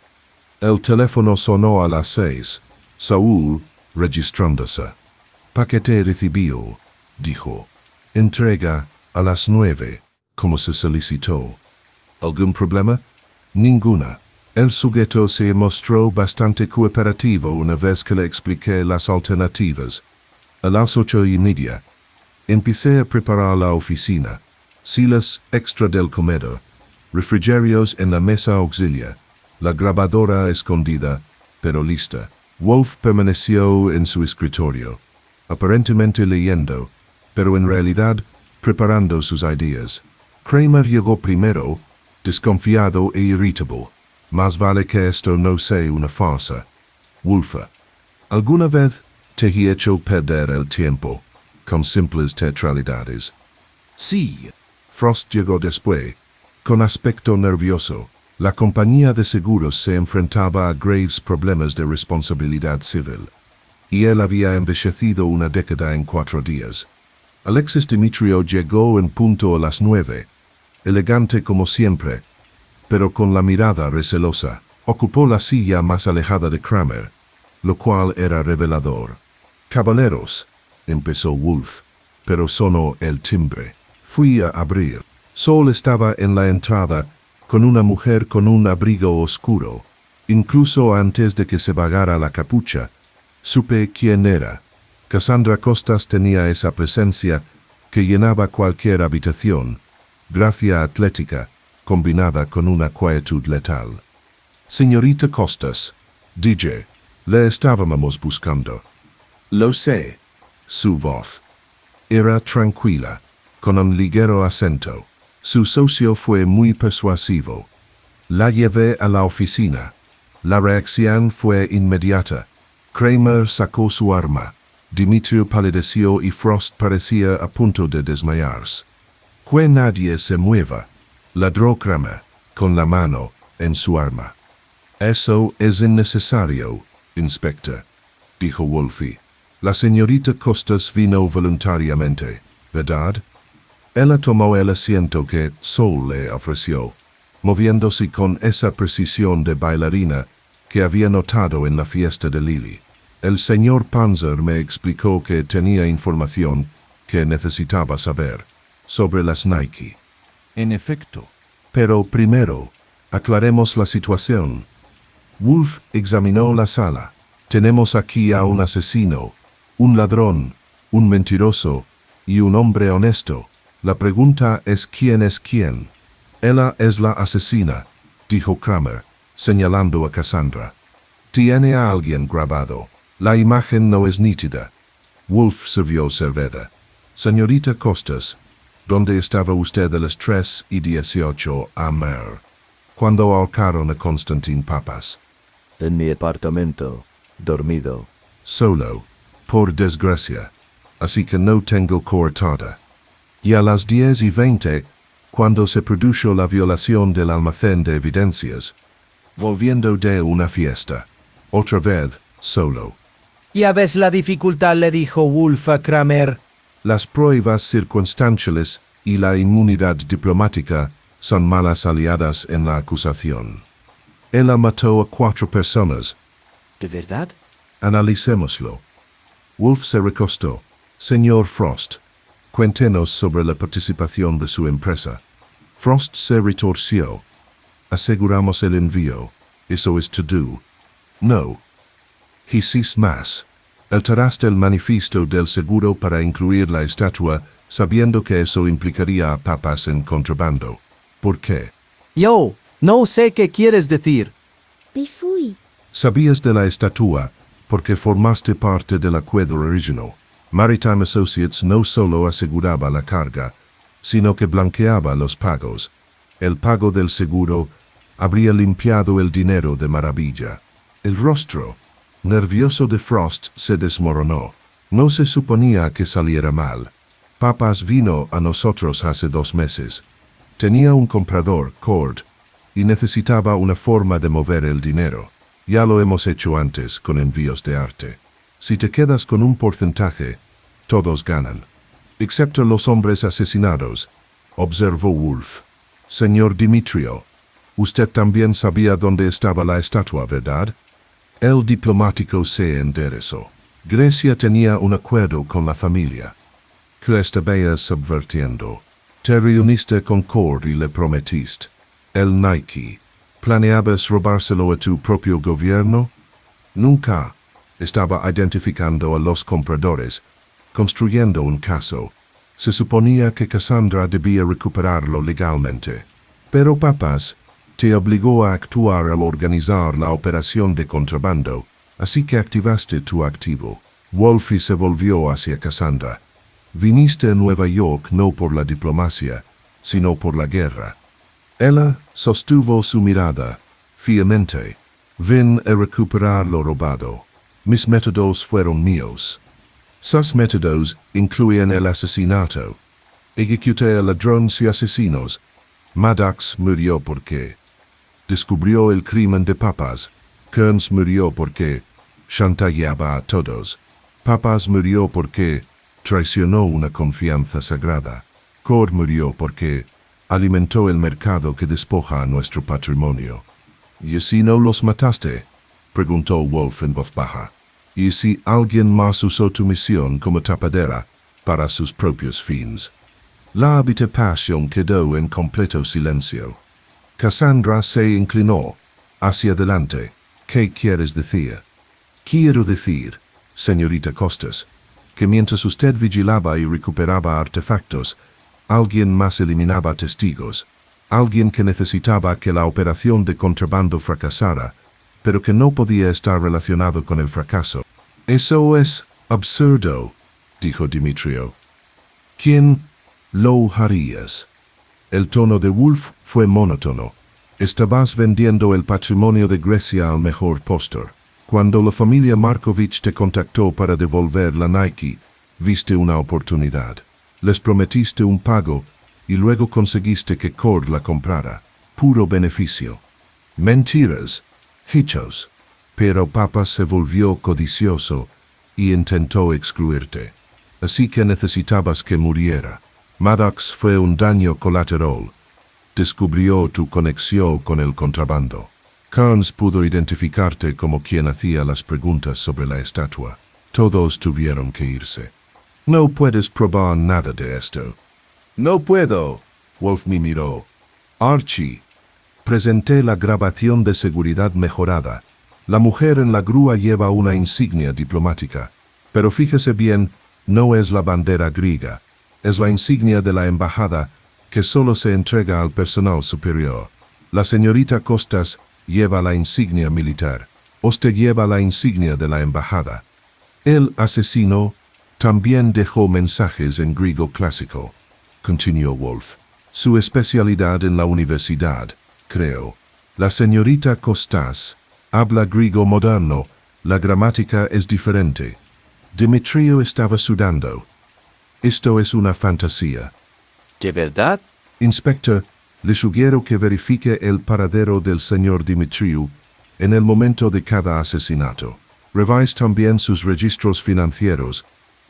El teléfono sonó a las 6. Saúl, registrándose. Paquete recibido, dijo. Entrega a las 9, como se solicitó. ¿Algún problema? Ninguna. El sujeto se mostró bastante cooperativo una vez que le expliqué las alternativas. A las 8:30, empecé a preparar la oficina. Sillas extra del comedor, refrigerios en la mesa auxilia, la grabadora escondida, pero lista. Wolf permaneció en su escritorio, aparentemente leyendo, pero en realidad preparando sus ideas. Kramer llegó primero, desconfiado e irritable. Más vale que esto no sea una farsa. Wolfe. ¿Alguna vez te he hecho perder el tiempo con simples teatralidades? Sí. Frost llegó después, con aspecto nervioso. La compañía de seguros se enfrentaba a graves problemas de responsabilidad civil, y él había envejecido una década en 4 días. Alexis Dimitriou llegó en punto a las 9, elegante como siempre, pero con la mirada recelosa. Ocupó la silla más alejada de Kramer, lo cual era revelador. «Caballeros», empezó Wolf, pero sonó el timbre. Fui a abrir. Sol estaba en la entrada, con una mujer con un abrigo oscuro. Incluso antes de que se vagara la capucha, supe quién era. Cassandra Costas tenía esa presencia que llenaba cualquier habitación, gracia atlética, combinada con una quietud letal. Señorita Costas, DJ, le estábamos buscando. Lo sé. Su voz era tranquila, con un ligero acento. Su socio fue muy persuasivo. La llevé a la oficina. La reacción fue inmediata. Kramer sacó su arma. Dimitrio palideció y Frost parecía a punto de desmayarse. Que nadie se mueva, ladró Kramer, con la mano en su arma. Eso es innecesario, inspector, dijo Wolfe. La señorita Costas vino voluntariamente, ¿verdad? Ella tomó el asiento que Sol le ofreció, moviéndose con esa precisión de bailarina que había notado en la fiesta de Lily. El señor Panzer me explicó que tenía información que necesitaba saber sobre las Nike. En efecto. Pero primero, aclaremos la situación. Wolf examinó la sala. Tenemos aquí a un asesino, un ladrón, un mentiroso y un hombre honesto. La pregunta es quién es quién. Ella es la asesina, dijo Kramer, señalando a Cassandra. Tiene a alguien grabado. La imagen no es nítida. Wolf sirvió cerveza. Señorita Costas, ¿dónde estaba usted a las 3:18 am? Cuando ahorcaron a Constantin Papas? En mi apartamento, dormido. Solo, por desgracia. Así que no tengo coartada. Y a las 10:20, cuando se produjo la violación del almacén de evidencias, volviendo de una fiesta. Otra vez, solo. Ya ves la dificultad, le dijo Wolf a Kramer. Las pruebas circunstanciales y la inmunidad diplomática son malas aliadas en la acusación. Ella mató a 4 personas. ¿De verdad? Analicémoslo. Wolf se recostó. Señor Frost, cuéntenos sobre la participación de su empresa. Frost se retorció. Aseguramos el envío. Eso es to do. No. Hiciste más. Alteraste el manifiesto del seguro para incluir la estatua, sabiendo que eso implicaría a Papas en contrabando. ¿Por qué? Yo, no sé qué quieres decir. Bifui. Sabías de la estatua, porque formaste parte del acuerdo original. Maritime Associates no solo aseguraba la carga, sino que blanqueaba los pagos. El pago del seguro habría limpiado el dinero de maravilla. El rostro nervioso de Frost se desmoronó. No se suponía que saliera mal. Papas vino a nosotros hace 2 meses. Tenía un comprador, Cord, y necesitaba una forma de mover el dinero. Ya lo hemos hecho antes con envíos de arte. Si te quedas con un porcentaje, todos ganan. Excepto los hombres asesinados, observó Wolf. Señor Dimitrio, usted también sabía dónde estaba la estatua, ¿verdad? El diplomático se enderezó. Grecia tenía un acuerdo con la familia. ¿Qué estabas subvirtiendo? Te reuniste con Cord y le prometiste el Nike. ¿Planeabas robárselo a tu propio gobierno? Nunca. Estaba identificando a los compradores, construyendo un caso. Se suponía que Cassandra debía recuperarlo legalmente. Pero Papas te obligó a actuar al organizar la operación de contrabando, así que activaste tu activo. Wolfe se volvió hacia Cassandra. Viniste a Nueva York no por la diplomacia, sino por la guerra. Ella sostuvo su mirada, fijamente. Vine a recuperar lo robado. Mis métodos fueron míos. Sus métodos incluían el asesinato. Ejecuté a ladrones y asesinos. Maddox murió porque descubrió el crimen de Papas. Kearns murió porque chantajeaba a todos. Papas murió porque traicionó una confianza sagrada. Cord murió porque alimentó el mercado que despoja a nuestro patrimonio. ¿Y si no los mataste?, preguntó Wolf en voz baja. ¿Y si alguien más usó tu misión como tapadera para sus propios fines? La habitación quedó en completo silencio. Cassandra se inclinó hacia adelante. ¿Qué quieres decir? Quiero decir, señorita Costas, que mientras usted vigilaba y recuperaba artefactos, alguien más eliminaba testigos, alguien que necesitaba que la operación de contrabando fracasara, pero que no podía estar relacionado con el fracaso. Eso es absurdo, dijo Dimitrio. ¿Quién lo harías? El tono de Wolf fue monótono. Estabas vendiendo el patrimonio de Grecia al mejor postor. Cuando la familia Markovich te contactó para devolver la Nike, viste una oportunidad. Les prometiste un pago y luego conseguiste que Cord la comprara. Puro beneficio. Mentiras. Hechos. Pero Papas se volvió codicioso y intentó excluirte. Así que necesitabas que muriera. Maddox fue un daño colateral. Descubrió tu conexión con el contrabando. Carnes pudo identificarte como quien hacía las preguntas sobre la estatua. Todos tuvieron que irse. No puedes probar nada de esto. No puedo. Wolf me miró. Archie. Presenté la grabación de seguridad mejorada. La mujer en la grúa lleva una insignia diplomática. Pero fíjese bien, no es la bandera griega. Es la insignia de la embajada que solo se entrega al personal superior. La señorita Costas lleva la insignia militar. Usted lleva la insignia de la embajada. El asesino también dejó mensajes en griego clásico, continuó Wolf. Su especialidad en la universidad, creo. La señorita Costas habla griego moderno. La gramática es diferente. Dimitrio estaba sudando. Esto es una fantasía. ¿De verdad? Inspector, le sugiero que verifique el paradero del señor Dimitriou en el momento de cada asesinato. Revise también sus registros financieros.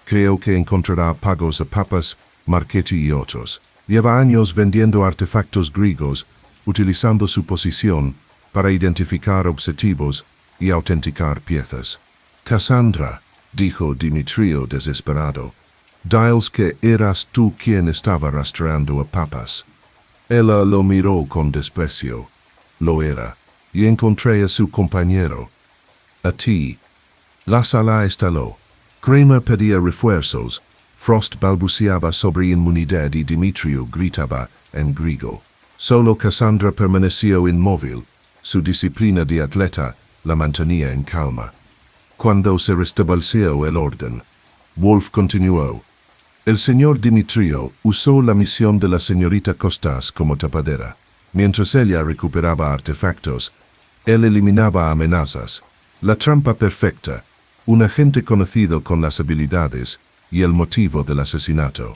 Creo que encontrará pagos a Papas, Marchetti y otros. Lleva años vendiendo artefactos griegos, utilizando su posición para identificar objetivos y autenticar piezas. Cassandra, dijo Dimitrio desesperado. Diles que eras tú quien estaba rastreando a Papas. Ella lo miró con desprecio. Lo era. Y encontré a su compañero. A ti. La sala estaló. Kramer pedía refuerzos. Frost balbuceaba sobre inmunidad y Dimitrio gritaba en griego. Solo Cassandra permaneció inmóvil. Su disciplina de atleta la mantenía en calma. Cuando se restableció el orden, Wolf continuó. El señor Dimitrio usó la misión de la señorita Costas como tapadera. Mientras ella recuperaba artefactos, él eliminaba amenazas. La trampa perfecta, un agente conocido con las habilidades y el motivo del asesinato.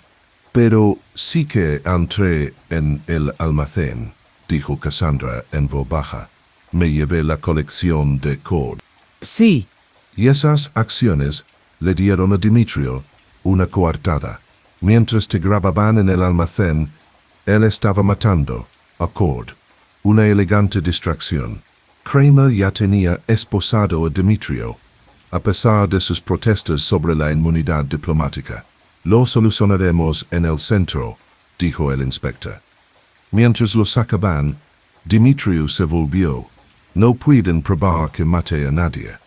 Pero sí que entré en el almacén, dijo Cassandra en voz baja. Me llevé la colección de Cord. Sí. Y esas acciones le dieron a Dimitrio una coartada. Mientras te grababan en el almacén, él estaba matando a Cord. Una elegante distracción. Kramer ya tenía esposado a Dimitrio, a pesar de sus protestas sobre la inmunidad diplomática. Lo solucionaremos en el centro, dijo el inspector. Mientras lo sacaban, Dimitrio se volvió. No pueden probar que mate a nadie.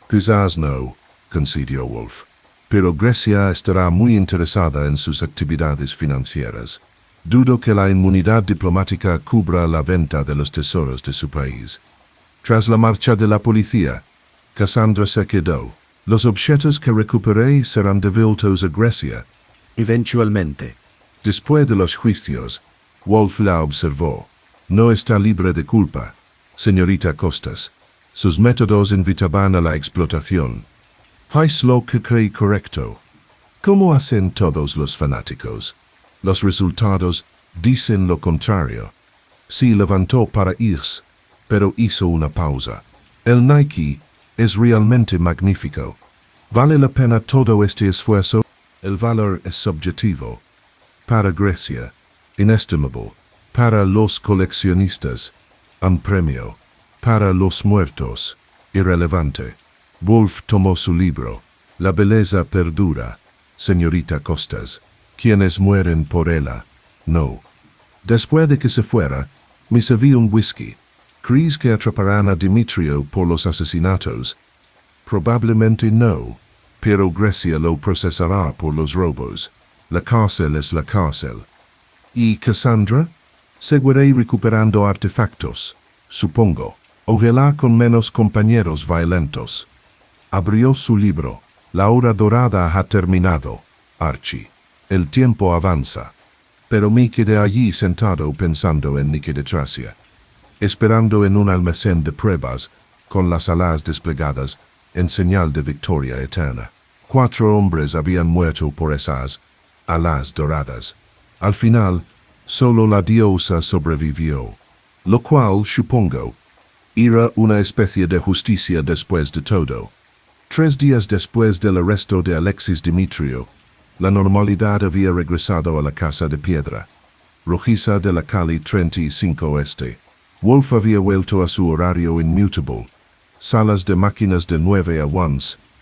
Quizás no, concedió Wolf. Pero Grecia estará muy interesada en sus actividades financieras. Dudo que la inmunidad diplomática cubra la venta de los tesoros de su país. Tras la marcha de la policía, Cassandra se quedó. Los objetos que recuperé serán devueltos a Grecia. Eventualmente. Después de los juicios, Wolf la observó. No está libre de culpa, señorita Costas. Sus métodos invitaban a la explotación. Es lo que creí correcto. ¿Cómo hacen todos los fanáticos? Los resultados dicen lo contrario. Sí levantó para irse, pero hizo una pausa. El Nike es realmente magnífico. ¿Vale la pena todo este esfuerzo? El valor es subjetivo. Para Grecia, inestimable. Para los coleccionistas, un premio. Para los muertos, irrelevante. Wolf tomó su libro. La belleza perdura, señorita Costas. Quienes mueren por ella, no. Después de que se fuera, Me serví un whisky. ¿Crees que atraparán a Demetrio por los asesinatos? Probablemente no, pero Grecia lo procesará por los robos. La cárcel es la cárcel. ¿Y Cassandra? Seguiré recuperando artefactos, supongo. Ojalá con menos compañeros violentos. Abrió su libro. La hora dorada ha terminado, Archie. El tiempo avanza. Pero me quedé allí sentado pensando en Nicodetracia, esperando en un almacén de pruebas, con las alas desplegadas, en señal de victoria eterna. 4 hombres habían muerto por esas alas doradas. Al final, solo la diosa sobrevivió, lo cual, supongo, era una especie de justicia después de todo. 3 días después del arresto de Alexis Demetrio, la normalidad había regresado a la casa de piedra, rojiza de la calle 35 Este. Wolf había vuelto a su horario inmutable, salas de máquinas de 9 a 1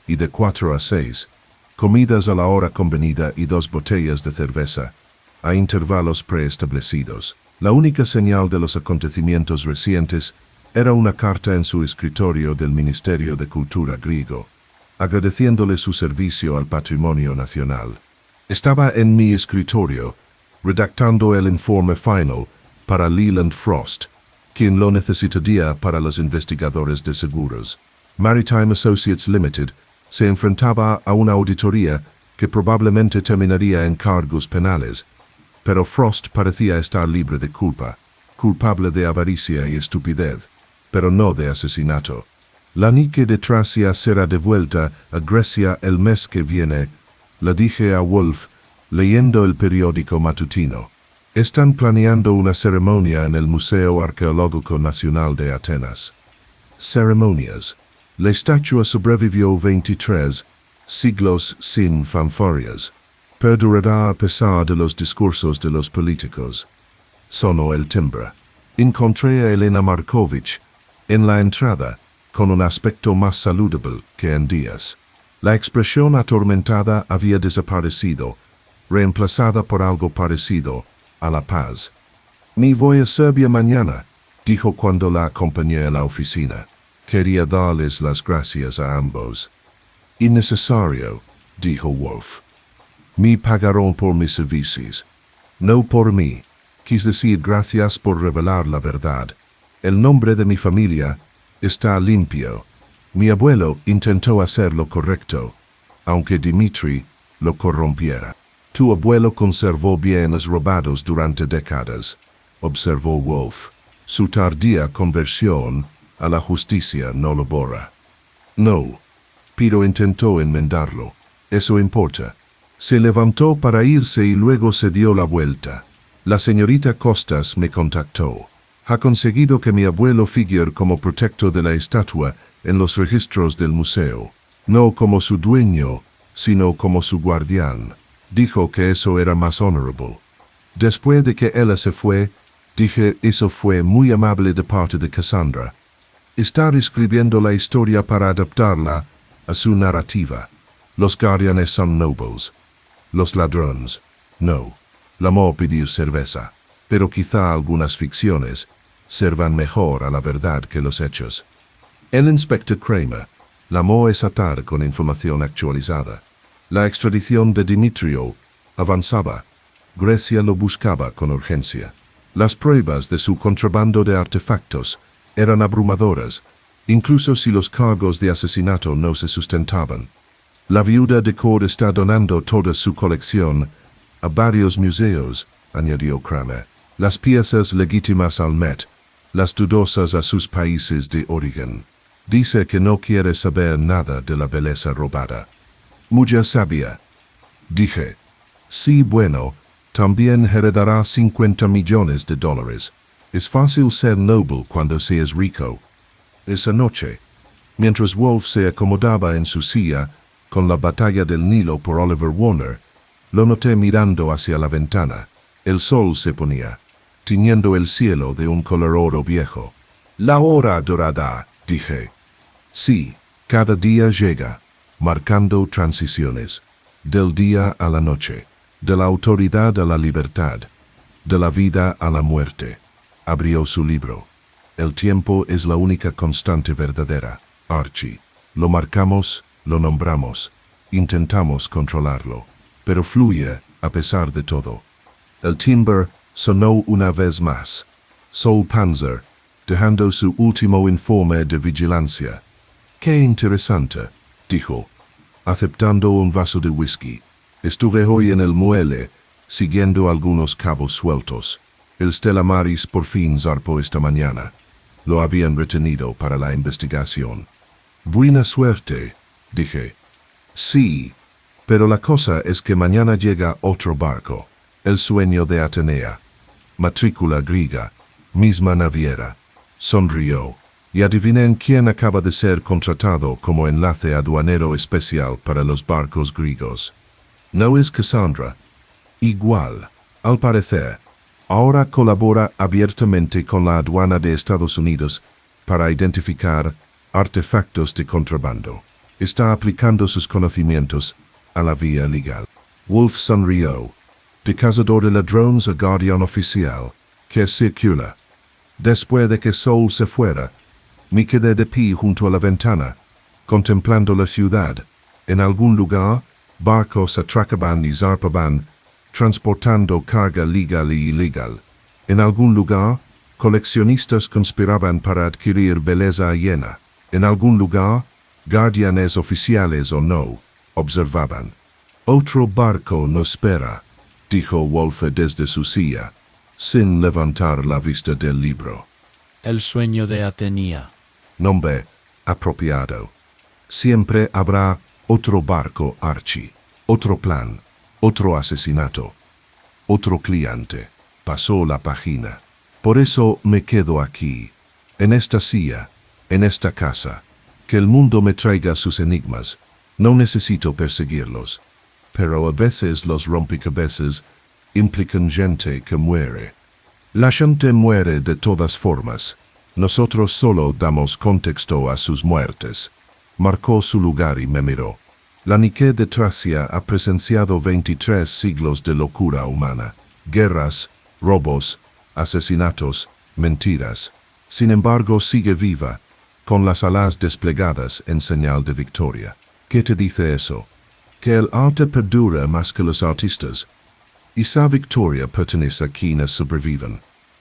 y de 4 a 6, comidas a la hora convenida y 2 botellas de cerveza, a intervalos preestablecidos. La única señal de los acontecimientos recientes era una carta en su escritorio del Ministerio de Cultura griego, agradeciéndole su servicio al patrimonio nacional. Estaba en mi escritorio, redactando el informe final para Leland Frost, quien lo necesitaría para los investigadores de seguros. Maritime Associates Limited se enfrentaba a una auditoría que probablemente terminaría en cargos penales, pero Frost parecía estar libre de culpa, culpable de avaricia y estupidez, pero no de asesinato. La Nicodetracia será devuelta a Grecia el mes que viene, le dije a Wolf, leyendo el periódico matutino. Están planeando una ceremonia en el Museo Arqueológico Nacional de Atenas. Ceremonias. La estatua sobrevivió 23 siglos sin fanfarrias. Perdurará a pesar de los discursos de los políticos. Sonó el timbre. Encontré a Elena Markovich en la entrada, con un aspecto más saludable que en días. La expresión atormentada había desaparecido, reemplazada por algo parecido a la paz. Me voy a Serbia mañana, dijo cuando la acompañé a la oficina. Quería darles las gracias a ambos. Innecesario, dijo Wolf. Me pagaron por mis servicios. No por mí. Quis decir gracias por revelar la verdad. El nombre de mi familia está limpio. Mi abuelo intentó hacer lo correcto, aunque Dimitri lo corrompiera. Tu abuelo conservó bienes robados durante décadas, observó Wolf. Su tardía conversión a la justicia no lo borra. No, pero intentó enmendarlo. Eso importa. Se levantó para irse y luego se dio la vuelta. La señorita Costas me contactó. Ha conseguido que mi abuelo figure como protector de la estatua en los registros del museo. No como su dueño, sino como su guardián. Dijo que eso era más honorable. Después de que ella se fue, dije, eso fue muy amable de parte de Cassandra. Está escribiendo la historia para adaptarla a su narrativa. Los guardianes son nobles. Los ladrones, no. Llamó a pedir cerveza. Pero quizá algunas ficciones sirvan mejor a la verdad que los hechos. El inspector Kramer llamó esa tarde con información actualizada. La extradición de Demetrio avanzaba. Grecia lo buscaba con urgencia. Las pruebas de su contrabando de artefactos eran abrumadoras, incluso si los cargos de asesinato no se sustentaban. La viuda de Cord está donando toda su colección a varios museos, añadió Kramer. Las piezas legítimas al Met, las dudosas a sus países de origen. Dice que no quiere saber nada de la belleza robada. Mujer sabia. Dije. Sí, bueno, también heredará 50 millones de dólares. Es fácil ser noble cuando se es rico. Esa noche, mientras Wolf se acomodaba en su silla, con la batalla del Nilo por Oliver Warner, lo noté mirando hacia la ventana. El sol se ponía, tiñendo el cielo de un color oro viejo. La hora dorada, dije. Sí, cada día llega, marcando transiciones, del día a la noche, de la autoridad a la libertad, de la vida a la muerte. Abrió su libro. El tiempo es la única constante verdadera, Archie. Lo marcamos, lo nombramos, intentamos controlarlo, pero fluye a pesar de todo. El timbre sonó una vez más. Sol Panzer, dejando su último informe de vigilancia. ¡Qué interesante!, dijo, aceptando un vaso de whisky. Estuve hoy en el muelle, siguiendo algunos cabos sueltos. El Stella Maris por fin zarpó esta mañana. Lo habían retenido para la investigación. Buena suerte, dije. Sí, pero la cosa es que mañana llega otro barco, el Sueño de Atenea. Matrícula griega, misma naviera. Sonrió, y adivinen quién acaba de ser contratado como enlace aduanero especial para los barcos griegos. ¿No es Cassandra? Igual, al parecer. Ahora colabora abiertamente con la aduana de Estados Unidos para identificar artefactos de contrabando. Está aplicando sus conocimientos a la vía legal. Wolf sonrió. De cazador de ladrones a guardián oficial, que circula. Después de que Sol se fuera, me quedé de pie junto a la ventana, contemplando la ciudad. En algún lugar, barcos atracaban y zarpaban, transportando carga legal y ilegal. En algún lugar, coleccionistas conspiraban para adquirir belleza ajena. En algún lugar, guardianes oficiales o no, observaban. Otro barco nos espera, dijo Wolf desde su silla, sin levantar la vista del libro. El Sueño de Atenea. Nombre apropiado. Siempre habrá otro barco, Archie. Otro plan. Otro asesinato. Otro cliente. Pasó la página. Por eso me quedo aquí, en esta silla, en esta casa. Que el mundo me traiga sus enigmas. No necesito perseguirlos. Pero a veces los rompecabezas implican gente que muere. La gente muere de todas formas. Nosotros solo damos contexto a sus muertes. Marcó su lugar y me miró. La Nike de Tracia ha presenciado 23 siglos de locura humana. Guerras, robos, asesinatos, mentiras. Sin embargo, sigue viva, con las alas desplegadas en señal de victoria. ¿Qué te dice eso? Que el arte perdura más que los artistas. Esa victoria pertenece a quienes sobreviven.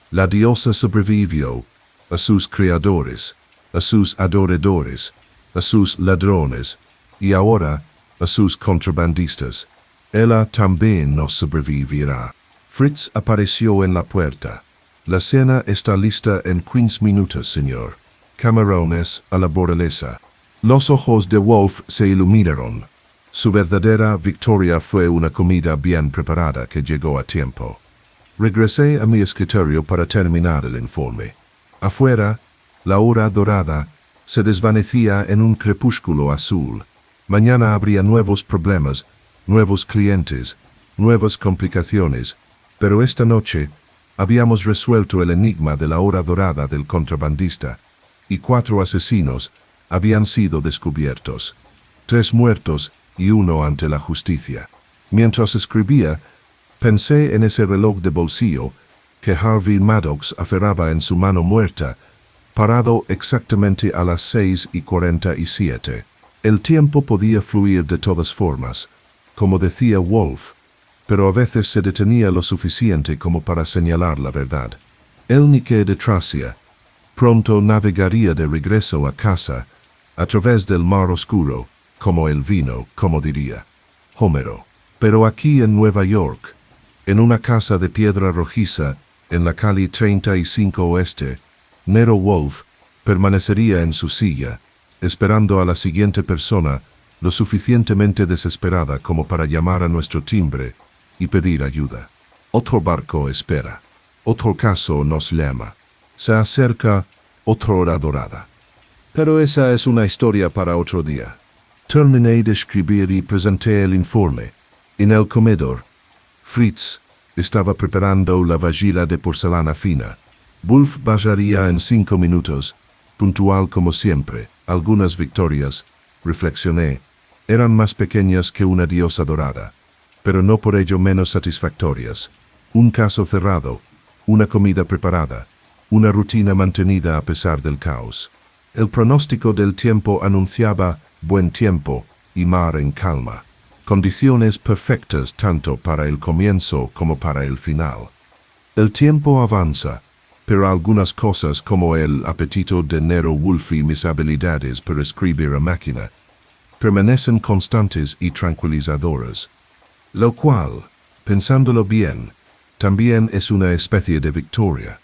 La diosa sobrevivió a sus creadores, a sus adoradores, a sus ladrones, y ahora a sus contrabandistas. Ella también nos sobrevivirá. Fritz apareció en la puerta. La cena está lista en 15 minutos, señor. Camarones a la bordalesa. Los ojos de Wolf se iluminaron. Su verdadera victoria fue una comida bien preparada que llegó a tiempo. Regresé a mi escritorio para terminar el informe. Afuera, la hora dorada se desvanecía en un crepúsculo azul. Mañana habría nuevos problemas, nuevos clientes, nuevas complicaciones, pero esta noche habíamos resuelto el enigma de la hora dorada del contrabandista, y 4 asesinos habían sido descubiertos. 3 muertos y 1 ante la justicia. Mientras escribía, pensé en ese reloj de bolsillo que Harvey Maddox aferraba en su mano muerta, parado exactamente a las 6:47. El tiempo podía fluir de todas formas, como decía Wolf, pero a veces se detenía lo suficiente como para señalar la verdad. El Nike de Tracia pronto navegaría de regreso a casa, a través del mar oscuro, como el vino, como diría Homero. Pero aquí en Nueva York, en una casa de piedra rojiza, en la calle 35 Oeste, Nero Wolf permanecería en su silla, esperando a la siguiente persona lo suficientemente desesperada como para llamar a nuestro timbre y pedir ayuda. Otro barco espera. Otro caso nos llama. Se acerca otra hora dorada. Pero esa es una historia para otro día. Terminé de escribir y presenté el informe. En el comedor, Fritz estaba preparando la vajilla de porcelana fina. Wolf bajaría en 5 minutos, puntual como siempre. Algunas victorias, reflexioné, eran más pequeñas que una diosa dorada, pero no por ello menos satisfactorias. Un caso cerrado, una comida preparada, una rutina mantenida a pesar del caos. El pronóstico del tiempo anunciaba buen tiempo y mar en calma, condiciones perfectas tanto para el comienzo como para el final. El tiempo avanza, pero algunas cosas como el apetito de Nero Wolfe y mis habilidades para escribir a máquina permanecen constantes y tranquilizadoras, lo cual, pensándolo bien, también es una especie de victoria.